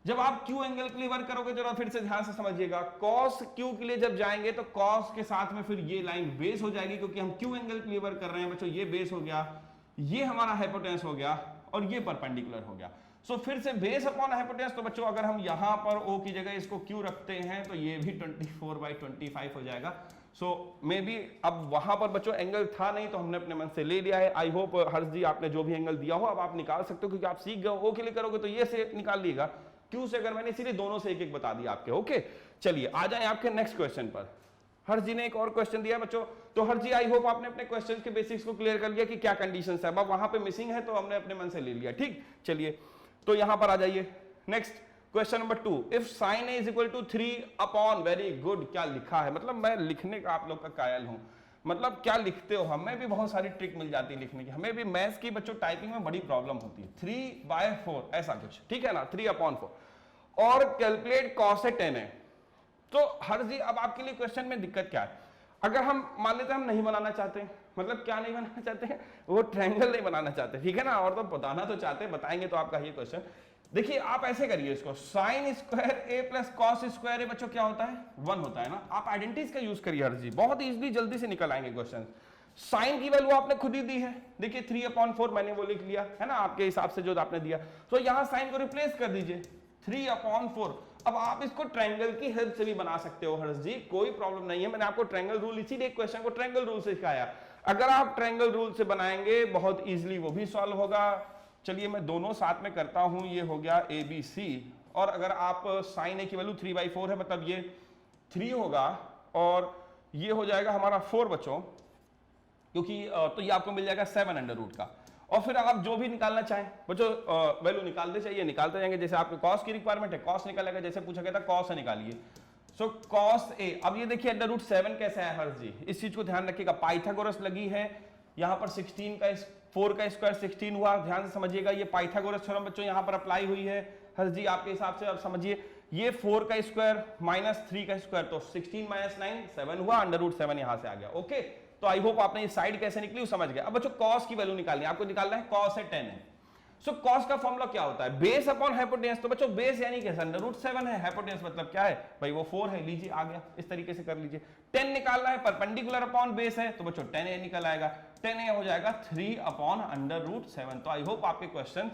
जब आप Q एंगल के लिए वर्क करोगे, जरा फिर से ध्यान से समझिएगा, cos Q के लिए जब जाएंगे तो cos के साथ में फिर ये लाइन बेस हो जाएगी, क्योंकि हम Q एंगल के लिए वर्क कर रहे हैं बच्चों। ये बेस हो गया, ये हमारा हाइपोटेन्यूस हो गया, और ये परपेंडिकुलर हो गया। सो फिर से बेस अपॉन हाइपोटेन्यूस। तो बच्चों अगर हम यहां पर O की जगह इसको Q रखते हैं तो ये भी 24/25 हो जाएगा। सो मे बी अब वहां पर बच्चों एंगल था नहीं तो हमने अपने मन से ले लिया है। आई होप हर्ष जी आपने जो भी एंगल दिया हो अब आप निकाल सकते हो, क्योंकि आप सीख गए। O के लिए करोगे तो ये से निकाल लीजिएगा, Q से अगर मैंने इसीलिए दोनों से एक एक बता दिया आपके। ओके, चलिए आ जाए आपके नेक्स्ट क्वेश्चन पर। हर जी ने एक और क्वेश्चन दिया बच्चों, तो हर जी आई होप आपने अपने क्वेश्चन के बेसिक्स को क्लियर कर लिया कि क्या कंडीशंस है। अब वहां पे मिसिंग है तो हमने अपने मन से ले लिया, ठीक। चलिए तो यहां पर आ जाइए, next question number 2, if sine a is equal to 3 upon, very good, क्या लिखा है, मतलब मैं लिखने का आप लोग का कायल हूं, मतलब क्या लिखते हो। हमें भी बहुत सारी ट्रिक मिल जाती है लिखने की, हमें भी मैथ्स की बच्चों टाइपिंग में बड़ी प्रॉब्लम होती है। 3/4 ऐसा कुछ, ठीक है ना, 3/4 और कैलकुलेट कॉस है 10 है। तो हर जी अब आपके लिए क्वेश्चन में दिक्कत क्या है, अगर हम मान लेते हैं हम नहीं बनाना चाहते, मतलब क्या नहीं बनाना चाहते हैं, वो ट्रायंगल नहीं बनाना चाहते, ठीक है ना, और तो बताना तो चाहते हैं, बताएंगे तो आपका ये क्वेश्चन। देखिए आप ऐसे करिए इसको, साइन स्क्वायर ए प्लस कॉस स्क्वायर ए बच्चों क्या होता है, 1 होता है ना। आप आइडेंटिटीज का यूज करिए हर जी, बहुत इजीली जल्दी से निकल आएंगे क्वेश्चन। साइन की वैल्यू आपने खुद ही दी है, देखिए 3/4 मैंने वो लिख लिया है ना, आपके हिसाब से जो आपने दिया, तो यहां साइन को रिप्लेस कर दीजिए 3/4। अब आप इसको ट्रायंगल की हेल्प से भी बना सकते हो हर्ष जी, कोई प्रॉब्लम नहीं है। मैंने आपको ट्रायंगल रूल, इसीलिए क्वेश्चन को ट्रायंगल रूल से सिखाया। अगर आप ट्रायंगल रूल से बनाएंगे बहुत इजीली वो भी सॉल्व होगा। चलिए मैं दोनों साथ में करता हूं, ये हो गया ABC, और अगर आप साइन ए की वैल्यू 3/4 है, मतलब ये 3 होगा और ये हो जाएगा हमारा 4 बच्चों, क्योंकि तो ये आपको मिल जाएगा 7 अंडर रूट का। और फिर आप जो भी निकालना चाहें बच्चों वैल्यू निकालते चाहिए, निकालते जाएंगे। जैसे आपके कॉस की रिक्वायरमेंट है, कॉस निकालेगा, जैसे पूछा गया था कॉस है निकालिए, सो कॉस ए। अब ये देखिए अंडर रूट 7 कैसे है हर्ष जी, इस चीज को ध्यान रखिएगा। पाइथागोरस लगी है यहाँ पर, 16 का 4 का स्क्वायर 16 हुआ, ध्यान से समझिएगा। ये पाइथागोरस थ्योरम बच्चों यहाँ पर अप्लाई हुई है हर्ष जी आपके हिसाब से। अब समझिए ये 4 का स्क्वायर माइनस 3 का स्क्वायर, तो 16 माइनस 9 7 हुआ, अंडर रूट 7 यहाँ से आ गया। ओके, तो आई होप आपने ये साइड कैसे निकली वो समझ गए। अब बच्चों कॉस की वैल्यू निकालनी है, आपको निकालना है कॉस है 10 है। सो कॉस का फॉर्मूला क्या होता है, बेस अपॉन हाइपोटेनस। तो बच्चों बेस यानी कैसे, अंडर रूट 7 है, हाइपोटेनस मतलब क्या है भाई वो 4 है, लीजिए आ गया, इस तरीके से कर लीजिए। 10 निकालना है, परपेंडिकुलर अपॉन बेस है, तो बच्चों 10a निकल आएगा, 10a हो जाएगा 3 अपॉन अंडर रूट 7। तो आई होप आपके क्वेश्चन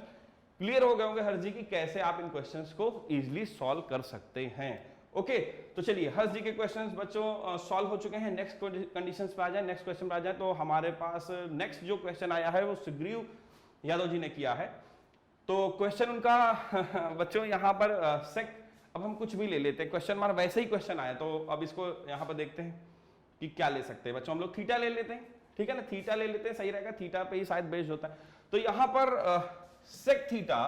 क्लियर हो गए होंगे हर्ष जी की कैसे आप इन क्वेश्चंस को इजीली सॉल्व कर सकते हैं। ओके, तो चलिए हर्ष जी के क्वेश्चंस बच्चों सॉल्व हो चुके हैं। नेक्स्ट कंडीशंस पे आ जाए, नेक्स्ट क्वेश्चन पे आ जाए। तो हमारे पास नेक्स्ट जो क्वेश्चन आया है वो सुग्रीव यादव जी ने किया है। तो क्वेश्चन उनका बच्चों यहाँ पर सेक, अब हम कुछ भी ले लेते हैं, क्वेश्चन हमारा वैसे ही क्वेश्चन आया, तो अब इसको यहाँ पर देखते हैं कि क्या ले सकते हैं बच्चों। हम लोग थीटा ले लेते हैं, ठीक है ना, थीटा ले लेते हैं, सही रहेगा, थीटा पे ही शायद बेस्ड होता है। तो यहाँ पर सेक थीटा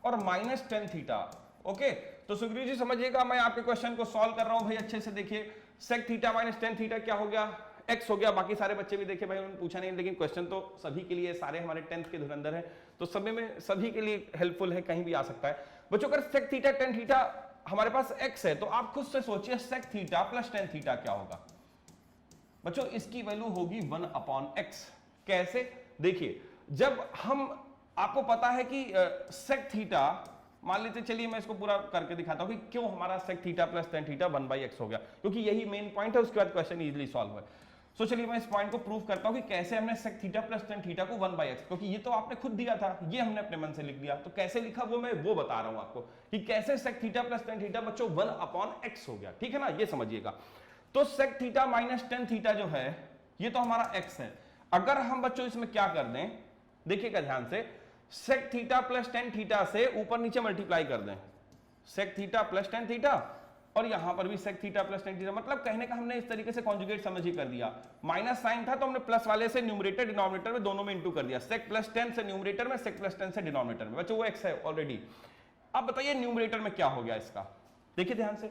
और माइनस 10 थीटा। ओके, तो सुग्रीव जी समझिएगा, मैं आपके क्वेश्चन को सॉल्व कर रहा हूं भाई, अच्छे से देखिए। सेक थीटा माइनस 10 थीटा क्या हो गया, x हो गया। बाकी सारे बच्चे भी देखे भाई, उन्होंने पूछा नहीं, लेकिन क्वेश्चन तो सभी के लिए, सारे हमारे 10th के धुरंधर है, तो सभी में सभी के लिए हेल्पफुल है, कहीं भी आ सकता है बच्चों। अगर सेक थीटा 10 थीटा हमारे पास x है, तो आप खुद से सोचिए सेक थीटा प्लस 10 थीटा क्या होगा बच्चों। इसकी वैल्यू होगी 1/x। कैसे, देखिए जब हम, आपको पता है कि सेक थीटा, मान लेते चलिए मैं इसको पूरा करके दिखाता हूं कि क्यों हमारा sec theta plus 10 theta 1/x हो गया, क्योंकि यही मेन पॉइंट है, उसके बाद क्वेश्चन इजीली सॉल्व है। सो चलिए मैं इस पॉइंट को प्रूव करता हूं कि कैसे हमने सेक थीटा प्लस 10 थीटा को 1/x, क्योंकि ये तो आपने खुद दिया था, ये हमने अपने मन से लिख लिया, तो कैसे लिखा वो मैं वो बता रहा हूं आपको कि कैसे सेक थीटा प्लस 10 थीटा बच्चों 1/x हो गया, ठीक है ना, ये समझिएगा। तो सेक थीटा माइनस 10 थीटा जो है ये तो हमारा x है। अगर हम बच्चों इसमें क्या कर दें, देखिएगा ध्यान से, सेक थीटा प्लस 10 थीटा से ऊपर नीचे मल्टीप्लाई कर दें, सेक थीटा प्लस 10 थीटा, और यहां पर भी सेक थीटा प्लस 10 थीटा, मतलब कहने का हमने इस तरीके से कॉन्जुगेट समझ ही कर दिया। माइनस साइन था तो हमने प्लस वाले से न्यूमरेटर डिनोमिनेटर में दोनों में इंटू कर दिया, सेक प्लस 10 से न्यूमरेटर में, सेक प्लस 10 से डिनोमिनेटर में, बच्चों वो x है ऑलरेडी। अब बताइए न्यूमरेटर में क्या हो गया इसका, देखिए ध्यान से,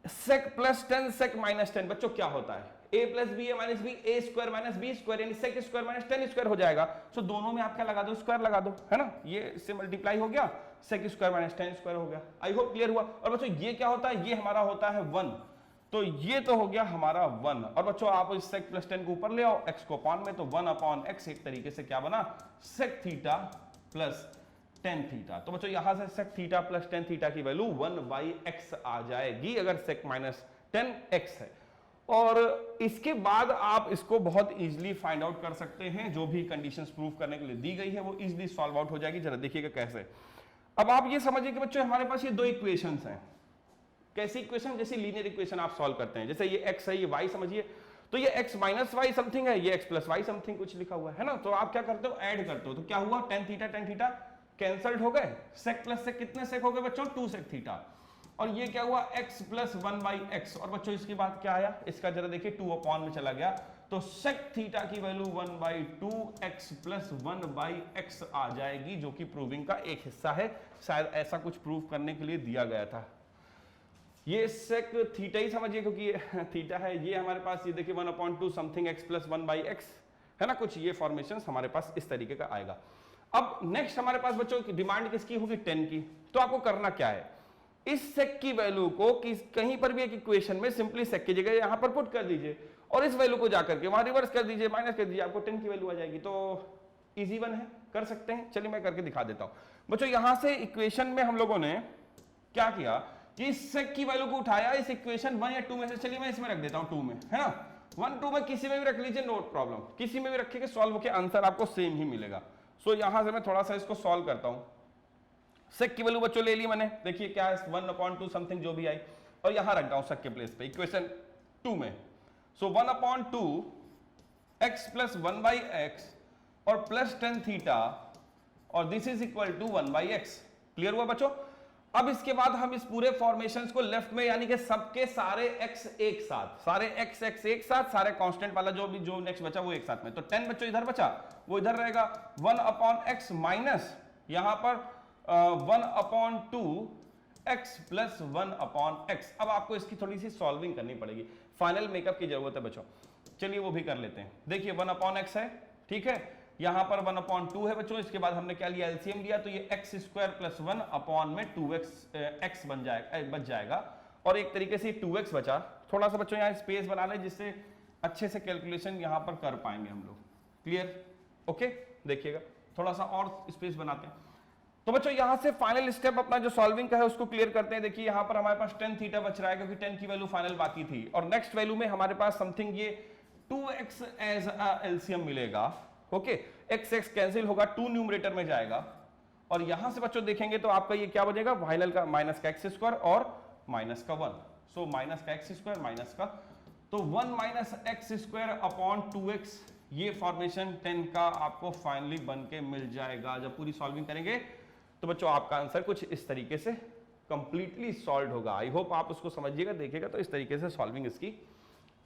सेक प्लस 10 सेक माइनस 10 बच्चों क्या होता है, a plus b a minus b, a square minus b square, यानी सेक स्क्वायर माइनस 10 स्क्वायर हो जाएगा। सो दोनों में आप क्या लगा दो, स्क्वायर लगा दो, है ना, ये इससे मल्टीप्लाई हो गया, सेक स्क्वायर माइनस 10 स्क्वायर हो गया। आई होप क्लियर हुआ। और बच्चों ये क्या होता है, ये हमारा होता है 1, तो ये तो हो गया हमारा 1। और बच्चों आप इस सेक प्लस 10 को ऊपर ले आओ, x को अपॉन में, तो 1/x एक तरीके से क्या बना, सेक थीटा प्लस 10 थीटा। तो बच्चों यहां से सेक थीटा प्लस 10 थीटा की वैल्यू 1/x आ जाएगी अगर सेक माइनस 10x है। और इसके बाद आप इसको बहुत इजीली फाइंड आउट कर सकते हैं, जो भी कंडीशंस प्रूव करने के लिए दी गई है वो इजीली सॉल्व आउट हो जाएगी। जरा देखिएगा कैसे। अब आप ये समझिए कि बच्चों हमारे पास ये दो इक्वेशंस हैं, कैसी इक्वेशन, जैसे लीनियर इक्वेशन आप सॉल्व करते हैं, जैसे ये x है ये y समझिए, तो ये x माइनस वाई समथिंग है, ये x प्लस वाई समथिंग कुछ लिखा हुआ है ना, तो आप क्या करते हो, ऐड करते हो, तो क्या हुआ, tan थीटा कैंसल्ड हो गए, सेक प्लस सेक कितने सेक हो गए बच्चों, 2 सेक थीटा। और ये क्या हुआ x प्लस 1/x, और बच्चों इसके बाद क्या आया, इसका जरा देखिए 2 अपॉन में चला गया, तो sec थीटा की वैल्यू 1/2x प्लस 1/x आ जाएगी, जो कि प्रूविंग का एक हिस्सा है, शायद ऐसा कुछ प्रूव करने के लिए दिया गया था। ये sec थीटा ही समझिए, क्योंकि ये थीटा है, ये हमारे पास ये देखिए 1/2 समथिंग x प्लस 1/x है ना, कुछ ये फॉर्मेशन हमारे पास इस तरीके का आएगा। अब नेक्स्ट हमारे पास बच्चों की डिमांड किसकी होगी, 10 की। तो आपको करना क्या है, इस सेक की वैल्यू को कहीं पर भी एक इक्वेशन में सिंपली सेक की जगह यहां पर पुट कर दीजिए, और इस वैल्यू को जाकर के वहां रिवर्स कर दीजिए, माइनस कर दीजिए, आपको 10 की वैल्यू आ जाएगी। तो इजी वन है, कर सकते हैं। चलिए मैं करके दिखा देता हूं बच्चों। यहां से इक्वेशन में हम लोगों ने क्या किया कि इस सेक की वैल्यू को उठाया इस इक्वेशन 1 या 2 में से, चलिए मैं इसमें रख देता हूं 2 में, है ना, 1 2 में किसी में भी रख लीजिए, नो प्रॉब्लम, किसी में भी रखिए, सॉल्व होकर आंसर आपको सेम ही मिलेगा। सो यहां से मैं थोड़ा सा इसको सॉल्व करता हूं। सेक की वैल्यू बच्चों ले ली मैंने, देखिए क्या है 1/2 समथिंग जो भी आई, और यहां रख रहा हूं सेक के प्लेस पे इक्वेशन 2 में। सो 1/2 x प्लस 1/x और प्लस 10 थीटा, और this is equal to 1/x। Clear हुआ बच्चों। अब इसके बाद हम इस पूरे फॉर्मेशंस को लेफ्ट में, यानी कि सबके सारे x एक साथ, सारे x एक साथ, सारे कांस्टेंट वाला जो भी जो नेक्स्ट बचा वो एक साथ में, तो 10 बच्चों इधर बचा, वो इधर रहेगा 1/x माइनस यहां पर 1/2 x प्लस 1/x। अब आपको इसकी थोड़ी सी सॉल्विंग करनी पड़ेगी, फाइनल मेकअप की जरूरत है बच्चों। चलिए वो भी कर लेते हैं। देखिए 1/x है, ठीक है, यहां पर 1/2 है बच्चों, इसके बाद हमने क्या लिया, एलसीएम लिया, तो ये x स्क्वायर प्लस 1 अपॉन में 2x बन जाएगा, बच जाएगा, और एक तरीके से 2x बचा। थोड़ा सा बच्चों यहाँ स्पेस बना लें जिससे अच्छे से कैलकुलेशन यहां पर कर पाएंगे हम लोग। क्लियर, ओके, देखिएगा थोड़ा सा और स्पेस बनाते हैं। तो बच्चों यहां से फाइनल स्टेप अपना जो सॉल्विंग का है उसको क्लियर करते हैं। देखिए यहां पर हमारे पास 10 थीटा बच रहा है, क्योंकि 10 की वैल्यू फाइनल बाकी थी, और नेक्स्ट वैल्यू में हमारे पास समथिंग ये 2x एज एलसीएम मिलेगा। ओके, x कैंसिल होगा, 2 न्यूमरेटर में जाएगा, और यहां से बच्चों देखेंगे तो आपका ये क्या बनेगा, फाइनल का माइनस का x स्क्वायर और माइनस का 1, सो माइनस का x स्क्वायर माइनस का, तो 1 minus x square upon 2x, ये फॉर्मेशन 10 का आपको फाइनली बन के मिल जाएगा। जब पूरी सॉल्विंग करेंगे तो बच्चों आपका आंसर कुछ इस तरीके से कंप्लीटली सॉल्व होगा। आई होप आप उसको समझिएगा, देखिएगा तो इस तरीके से सॉल्विंग इसकी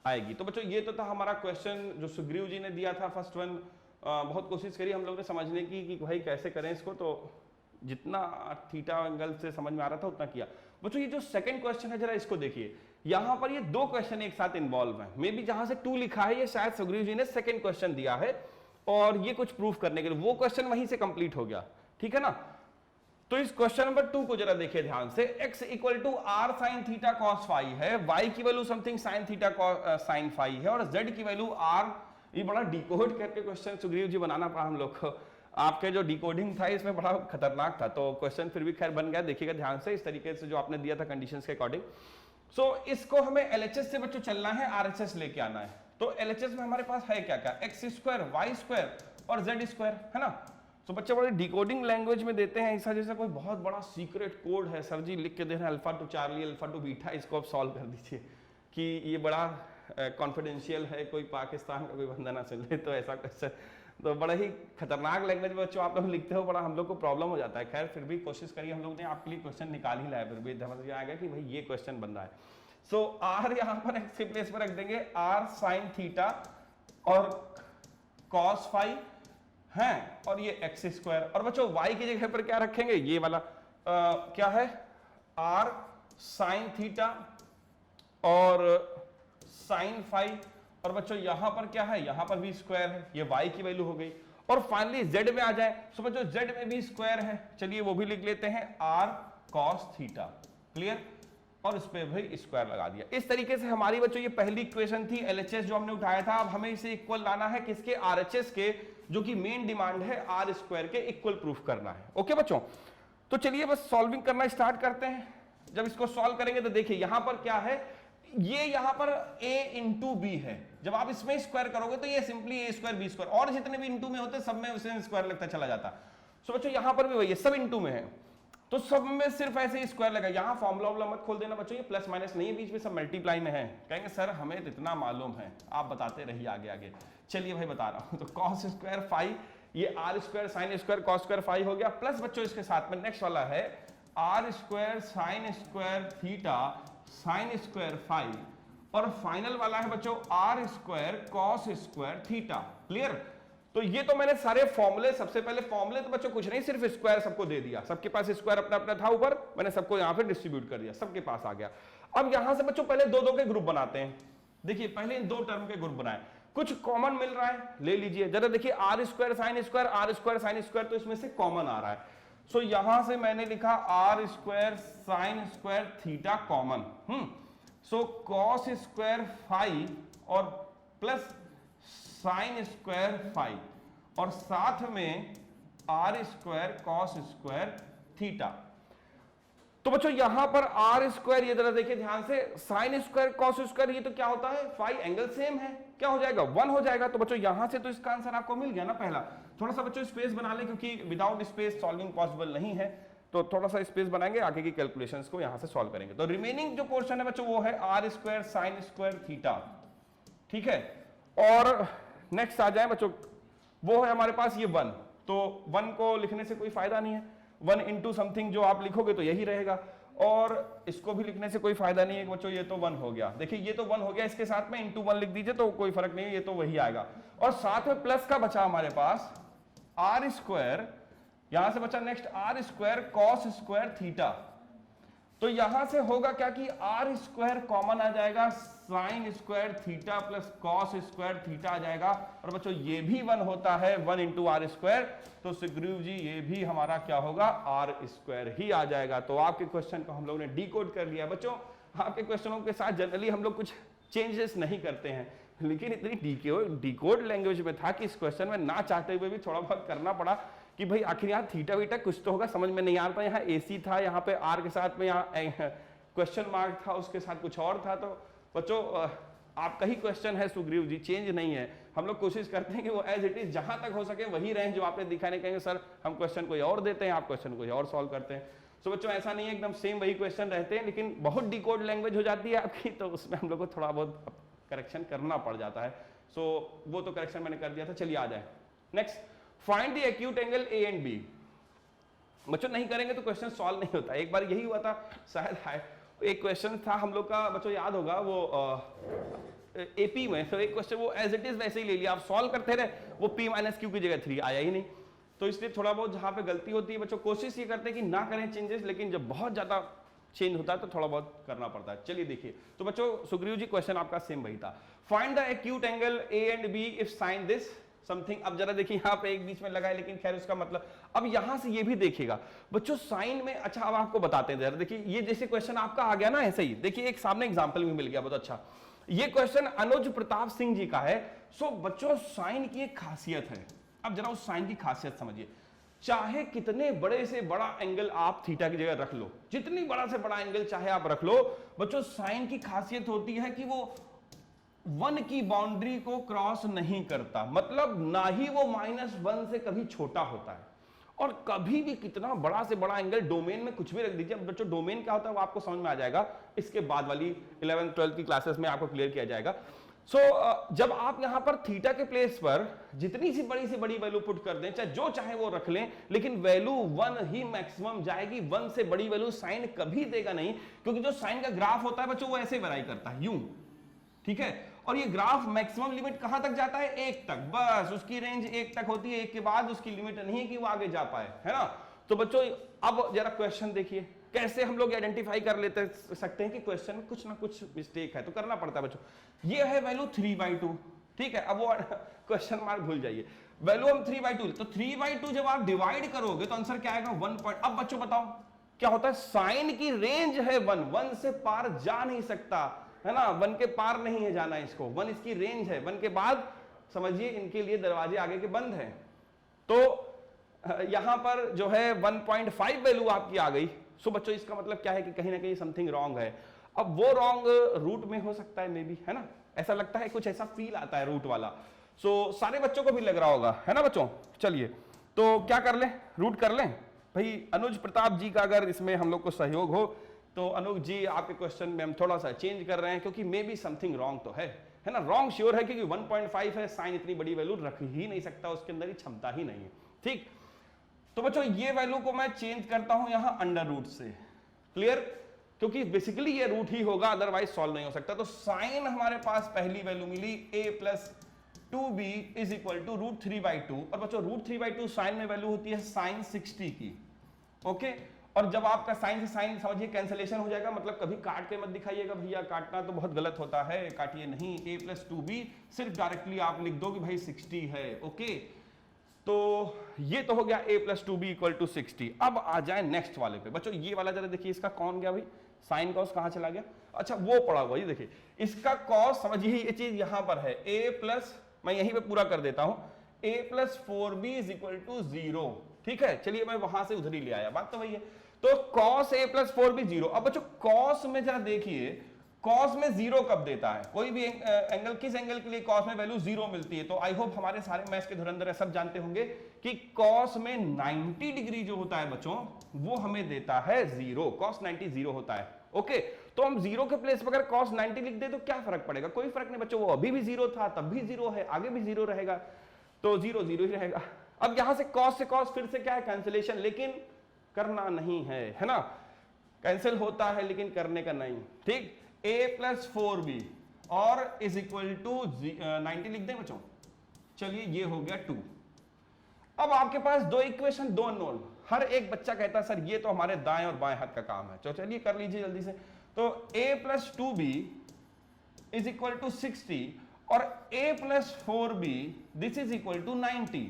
आएगी। तो बच्चों ये तो था हमारा क्वेश्चन जो सुग्रीव जी ने दिया था, फर्स्ट वन। बहुत कोशिश करी हम लोग ने समझने की कि भाई कैसे करें इसको, तो जितना थीटा एंगल से समझ में आ रहा था उतना किया। बच्चों ये जो सेकंड क्वेश्चन है जरा इसको देखिए, यहां पर ये 2 क्वेश्चन एक साथ इन्वॉल्व हैं, मे बी जहां से 2 लिखा है ये शायद सुग्रीव जी ने सेकंड क्वेश्चन दिया है, और ये कुछ प्रूफ करने के लिए वो क्वेश्चन वहीं से कंप्लीट हो गया, ठीक है ना। तो इस क्वेश्चन नंबर 2 को जरा देखिए ध्यान से, x equal to r sin theta cos phi है, y की value something sin theta sin phi है, और z की वैल्यू r। ये बड़ा डिकोड करके क्वेश्चन सुग्रीव जी बनाना पड़ा हम लोग को, आपके जो डिकोडिंग था इसमें बड़ा खतरनाक था, तो क्वेश्चन फिर भी खैर बन गया। देखिएगा ध्यान से इस तरीके से जो आपने दिया था कंडीशंस के अकॉर्डिंग। सो इसको हमें एलएचएस से बच्चों चलना है, आरएचएस लेके आना है। तो एलएचएस में हमारे पास है क्या क्या, एक्स स्क्वायर, वाई स्क्वायर और जेड स्क्वायर, है ना। तो बच्चे बड़े डिकोडिंग लैंग्वेज में देते हैं, ऐसा जैसे कोई बहुत बड़ा सीक्रेट कोड है, सर जी लिख के दे रहे हैं alpha to Charlie alpha two beta, इसको आप सॉल्व कर दीजिए, कि ये बड़ा कॉन्फिडेंशियल है, कोई पाकिस्तान का कोई बंदा ना सुन ले, तो ऐसा क्वेश्चन तो बड़ा ही खतरनाक लैंग्वेज में बच्चों आप लोग लिखते हो, बड़ा हम लोग को प्रॉब्लम हो जाता है। खैर फिर भी कोशिश करिए, हम लोग ने आपके लिए क्वेश्चन निकाल ही लाया, फिर भी समझ में आएगा कि भाई ये क्वेश्चन बन रहा है। सो आर यहाँ पर एक्स के प्लेस पर रख देंगे, आर साइन थीटा और कॉस फाई है, और ये एक्स स्क्वायर, और बच्चों y की जगह पर क्या रखेंगे, ये वाला क्या है, r साइन थीटा और साइन फाई, और बच्चों यहां पर क्या है, यहां पर भी स्क्वायर है, ये y की वैल्यू हो गई। और फाइनली z में आ जाए, तो बच्चों z में भी स्क्वायर है, चलिए वो भी लिख लेते हैं, r cos थीटा। क्लियर, और इस पे भी स्क्वायर लगा दिया। इस तरीके से हमारी बच्चों ये पहली इक्वेशन थी एलएचएस जो हमने उठाया था। अब हमें इसे इक्वल लाना है किसके, आरएचएस के, जो कि मेन डिमांड है आर स्क्वायर के इक्वल प्रूफ करना है। ओके बच्चों, तो चलिए बस सॉल्विंग करना स्टार्ट करते हैं। जब इसको सॉल्व करेंगे तो देखिए यहां पर क्या है, ये यहां पर a इंटू बी है, जब आप इसमें स्क्वायर करोगे तो ये simply a square B square, और जितने भी इंटू में होते सब में उसे स्क्वायर लगता चला जाता। सो बच्चों यहां पर भी वही है, सब इंटू में है, तो सब में सिर्फ ऐसे ही स्क्वायर लगा। यहां फॉर्मूला मत खोल देना बच्चों, ये प्लस माइनस नहीं है, बीच में सब मल्टीप्लाई में है। कहेंगे सर हमें इतना मालूम है, आप बताते रहिए आगे आगे। चलिए भाई बता रहा हूं, तो कॉस स्क्वायर फाई, ये r square sine square cos square phi हो गया, प्लस बच्चों इसके साथ में नेक्स्ट वाला है r square sine square theta sine square phi, और फाइनल वाला है बच्चों r square cos square theta. Clear? तो ये तो मैंने सारे फॉर्मूले, सबसे पहले फॉर्मूले तो बच्चों कुछ नहीं, सिर्फ स्क्वायर सबको दे दिया, सबके पास स्क्वायर अपना अपना था ऊपर, मैंने सबको यहां पे डिस्ट्रीब्यूट कर दिया, सबके पास आ गया। अब यहां से बच्चों पहले दो दो के ग्रुप बनाते हैं। देखिए पहले इन दो टर्म के ग्रुप बनाए, कुछ कॉमन मिल रहा है ले लीजिए जरा। देखिए r square sine square, r square sine square, तो इसमें से कॉमन आ रहा है। सो यहां से मैंने लिखा r square sine square theta common, so cos square phi और प्लस साइन स्क्वायर फाई, और साथ में r square cos square theta. तो बच्चों यहां पर आर स्क्वायर, ये जरा देखिए ध्यान से, साइन स्क्वायर कॉस स्क्वायर, ये तो क्या होता है फाई, एंगल सेम है, क्या हो जाएगा 1 हो जाएगा। तो बच्चों यहां से तो इसका आंसर आपको मिल गया ना पहला। थोड़ा सा बच्चों स्पेस बना लें क्योंकि विदाउट स्पेस सॉल्विंग पॉसिबल नहीं है, तो थोड़ा सा स्पेस बनाएंगे, आगे की कैलकुलेशंस को यहां से सॉल्व करेंगे। तो रिमेनिंग जो पोर्शन है बच्चों वो है r square sine square theta, ठीक है। और नेक्स्ट आ जाए बच्चों, वो है हमारे पास ये 1, तो 1 को लिखने से कोई फायदा नहीं है, 1 इंटू समथिंग जो आप लिखोगे तो यही रहेगा, और इसको भी लिखने से कोई फायदा नहीं है बच्चों, ये तो 1 हो गया। देखिए ये तो 1 हो गया, इसके साथ में इंटू 1 लिख दीजिए तो कोई फर्क नहीं है, ये तो वही आएगा। और साथ में प्लस का बचा हमारे पास आर स्क्वायर, यहां से बचा next r square cos square theta. तो यहां से होगा क्या कि आर स्क्वायर कॉमन आ जाएगा, sine square theta plus cos square theta आ जाएगा। और बच्चों ये भी 1 होता है, 1 इंटू आर स्क्वायर, तो सुग्रीव जी ये भी हमारा क्या होगा आर स्क्वायर ही आ जाएगा। तो आपके क्वेश्चन को हम लोगों ने डिकोड कर लिया। बच्चों आपके क्वेश्चनों के साथ जनरली हम लोग कुछ चेंजेस नहीं करते हैं, लेकिन इतनी डिकोड लैंग्वेज में था कि इस क्वेश्चन में ना चाहते हुए भी थोड़ा बहुत करना पड़ा कि भाई आखिर यहाँ थीटा वीटा कुछ तो होगा, समझ में नहीं आ रहा। यहाँ एसी था, यहाँ पे आर के साथ में यहाँ क्वेश्चन मार्क था, उसके साथ कुछ और था। तो बच्चों आपका ही क्वेश्चन है सुग्रीव जी, चेंज नहीं है। हम लोग कोशिश करते हैं कि वो एज इट इज जहां तक हो सके वही रहे जो आपने दिखाने, कहेंगे सर हम क्वेश्चन कोई और देते हैं, आप क्वेश्चन कोई और सॉल्व करते हैं। सो बच्चों ऐसा नहीं है एकदम सेम वही क्वेश्चन रहते हैं, लेकिन बहुत डिकोड लैंग्वेज हो जाती है आपकी, तो उसमें हम लोग को थोड़ा बहुत करेक्शन करना पड़ जाता है। सो वो तो करेक्शन मैंने कर दिया था। चलिए आ जाए next, find the acute angle a and b. बच्चों नहीं करेंगे तो क्वेश्चन सॉल्व नहीं होता। एक बार यही हुआ था शायद, एक क्वेश्चन था हम लोग का, बच्चों याद होगा वो एपी में, तो एक क्वेश्चन वो एज इट इज वैसे ही ले लिया, आप सॉल्व करते रहे, वो p माइनस क्यू की जगह 3 आया ही नहीं। तो इसलिए थोड़ा बहुत जहां पे गलती होती है बच्चों, कोशिश ये करते हैं कि ना करें चेंजेस, लेकिन जब बहुत ज्यादा चेंज होता है तो थोड़ा बहुत करना पड़ता है। चलिए देखिए, तो बच्चों सुग्रीव जी क्वेश्चन आपका सेम वही था, find the acute angle a and b if sine this something. अब जरा देखिए यहाँ पे एक बीच में लगा है, लेकिन खैर उसका मतलब, अब यहां से ये भी देखिएगा बच्चों साइन में। अच्छा अब आपको बताते हैं जरा, देखिए ये जैसे क्वेश्चन आपका आ गया ना ऐसे ही, देखिए एक सामने एग्जांपल भी मिल गया बहुत अच्छा। ये क्वेश्चन अनुज प्रताप सिंह जी का है। सो बच्चों साइन की एक खासियत है, अब जरा उस साइन की खासियत समझिए। चाहे कितने बड़े से बड़ा एंगल आप थीटा की जगह रख लो, जितनी बड़ा से बड़ा एंगल चाहे आप रख लो, बच्चों साइन की खासियत होती है कि वो 1 की बाउंड्री को क्रॉस नहीं करता, मतलब ना ही वो -1 से कभी छोटा होता है, और कभी भी कितना बड़ा से बड़ा एंगल डोमेन में कुछ भी रख दीजिए। बच्चों डोमेन क्या होता है वो आपको समझ में आ जाएगा, इसके बाद वाली 11th 12th की क्लासेस में आपको क्लियर किया जाएगा। सो जब आप यहां पर थीटा के प्लेस पर जितनी सी बड़ी वैल्यू पुट कर दें, चाहे जो चाहे वो रख लें, लेकिन वैल्यू 1 ही मैक्सिमम जाएगी, 1 से बड़ी वैल्यू साइन कभी देगा नहीं, क्योंकि जो साइन का ग्राफ होता है बच्चों वो ऐसे वैराई करता है यूं, ठीक है। और ये ग्राफ मैक्सिमम लिमिट कहां तक जाता है 1 तक, बस उसकी रेंज 1 तक होती है, 1 के बाद उसकी लिमिट नहीं है कि वो आगे जा पाए, है ना। तो बच्चों अब जरा क्वेश्चन देखिए, कैसे हम लोग आइडेंटिफाई कर लेते सकते हैं कि क्वेश्चन में कुछ ना कुछ मिस्टेक है, तो करना पड़ता है बच्चों। ये है वैल्यू 3/2, ठीक है। अब वो क्वेश्चन मार्क भूल जाइए, वैल्यू हम 3/2, तो 3/2 जब आप डिवाइड करोगे तो आंसर क्या आएगा 1 अब बच्चों बताओ क्या होता है, साइन की रेंज है 1 से पार जा नहीं सकता, है ना, 1 के पार नहीं है जाना इसको, 1 इसकी रेंज है, 1 के बाद समझिए इनके लिए दरवाजे आगे के बंद हैं। तो यहां पर जो है 1.5 वैल्यू आपकी आ गई। सो बच्चों इसका मतलब क्या है कि कहीं ना कहीं समथिंग रॉन्ग है। अब वो रॉन्ग रूट में हो सकता है मे बी, है ना, ऐसा लगता है, कुछ ऐसा फील आता है रूट वाला। सो सारे बच्चों को भी लग रहा होगा, है ना बच्चों। चलिए तो क्या कर लें, रूट कर लें भाई। अनुज प्रताप जी का अगर इसमें हम लोग को सहयोग हो तो अनुज जी आपके क्वेश्चन में हम थोड़ा सा चेंज कर रहे हैं, क्योंकि मे बी समथिंग रॉन्ग तो है ना। रॉन्ग श्योर है क्योंकि 1.5 है, साइन इतनी बड़ी वैल्यू रख ही नहीं सकता, उसके अंदर ही क्षमता ही नहीं है, ठीक। तो बच्चों ये वैल्यू को मैं चेंज करता हूं यहां अंडर रूट से, क्लियर, क्योंकि बेसिकली ये रूट ही होगा, अदरवाइज सॉल्व नहीं हो सकता। तो साइन हमारे पास पहली वैल्यू मिली a plus 2b is equal to √3/2, और बच्चों √3/2 साइन में वैल्यू होती है साइन 60 की, ओके। और जब आपका साइन से साइन समझिए कैंसिलेशन हो जाएगा, मतलब कभी काट के मत दिखाइएगा भैया, काटना तो बहुत गलत होता है, काटिए नहीं। a प्लस 2b सिर्फ डायरेक्टली आप लिख दो कि भाई 60 है, ओके। तो ये तो हो गया a plus 2b equal to 60। अब आ जाए नेक्स्ट वाले पे। बच्चों ये वाला जरा देखिए, इसका कौन गया भाई, साइन कॉस कहां चला गया, अच्छा वो पड़ा हुआ, ये देखिए इसका कॉस समझिए, ये चीज यहां पर है a प्लस, मैं यहीं पे पूरा कर देता हूं, a plus 4b is equal to 0, ठीक है। चलिए मैं वहां से उधर ही ले आया, बात तो वही है। तो cos a प्लस 4b 0। अब बच्चों cos में जरा देखिए, cos में 0 कब देता है, कोई भी एंगल, किस एंगल के लिए cos में वैल्यू 0 मिलती है। तो आई होप हमारे सारे मैथ्स के धुरंधर सब जानते होंगे कि cos में 90 डिग्री जो होता है बच्चों, वो हमें देता है 0, cos 90 0 होता है, ओके। तो हम 0 के प्लेस पर अगर cos 90 लिख दे तो क्या फर्क पड़ेगा, कोई फर्क नहीं बच्चों, वो अभी भी 0 था, तब भी 0 है, आगे भी 0 रहेगा, तो 0 0 ही रहेगा। अब यहां से cos फिर से क्या है, कैंसिलेशन, लेकिन करना नहीं है ना, कैंसिल होता है लेकिन करने का नहीं, ठीक। a प्लस 4b और इज इक्वल टू 90 लिख दें बच्चों, चलिए ये हो गया 2। अब आपके पास दो इक्वेशन, दो अननोन, हर एक बच्चा कहता है सर ये तो हमारे दाएं और बाएं हाथ का काम है, तो चलिए कर लीजिए जल्दी से। तो a plus 2b is equal to 60 और a plus 4b this is equal to 90,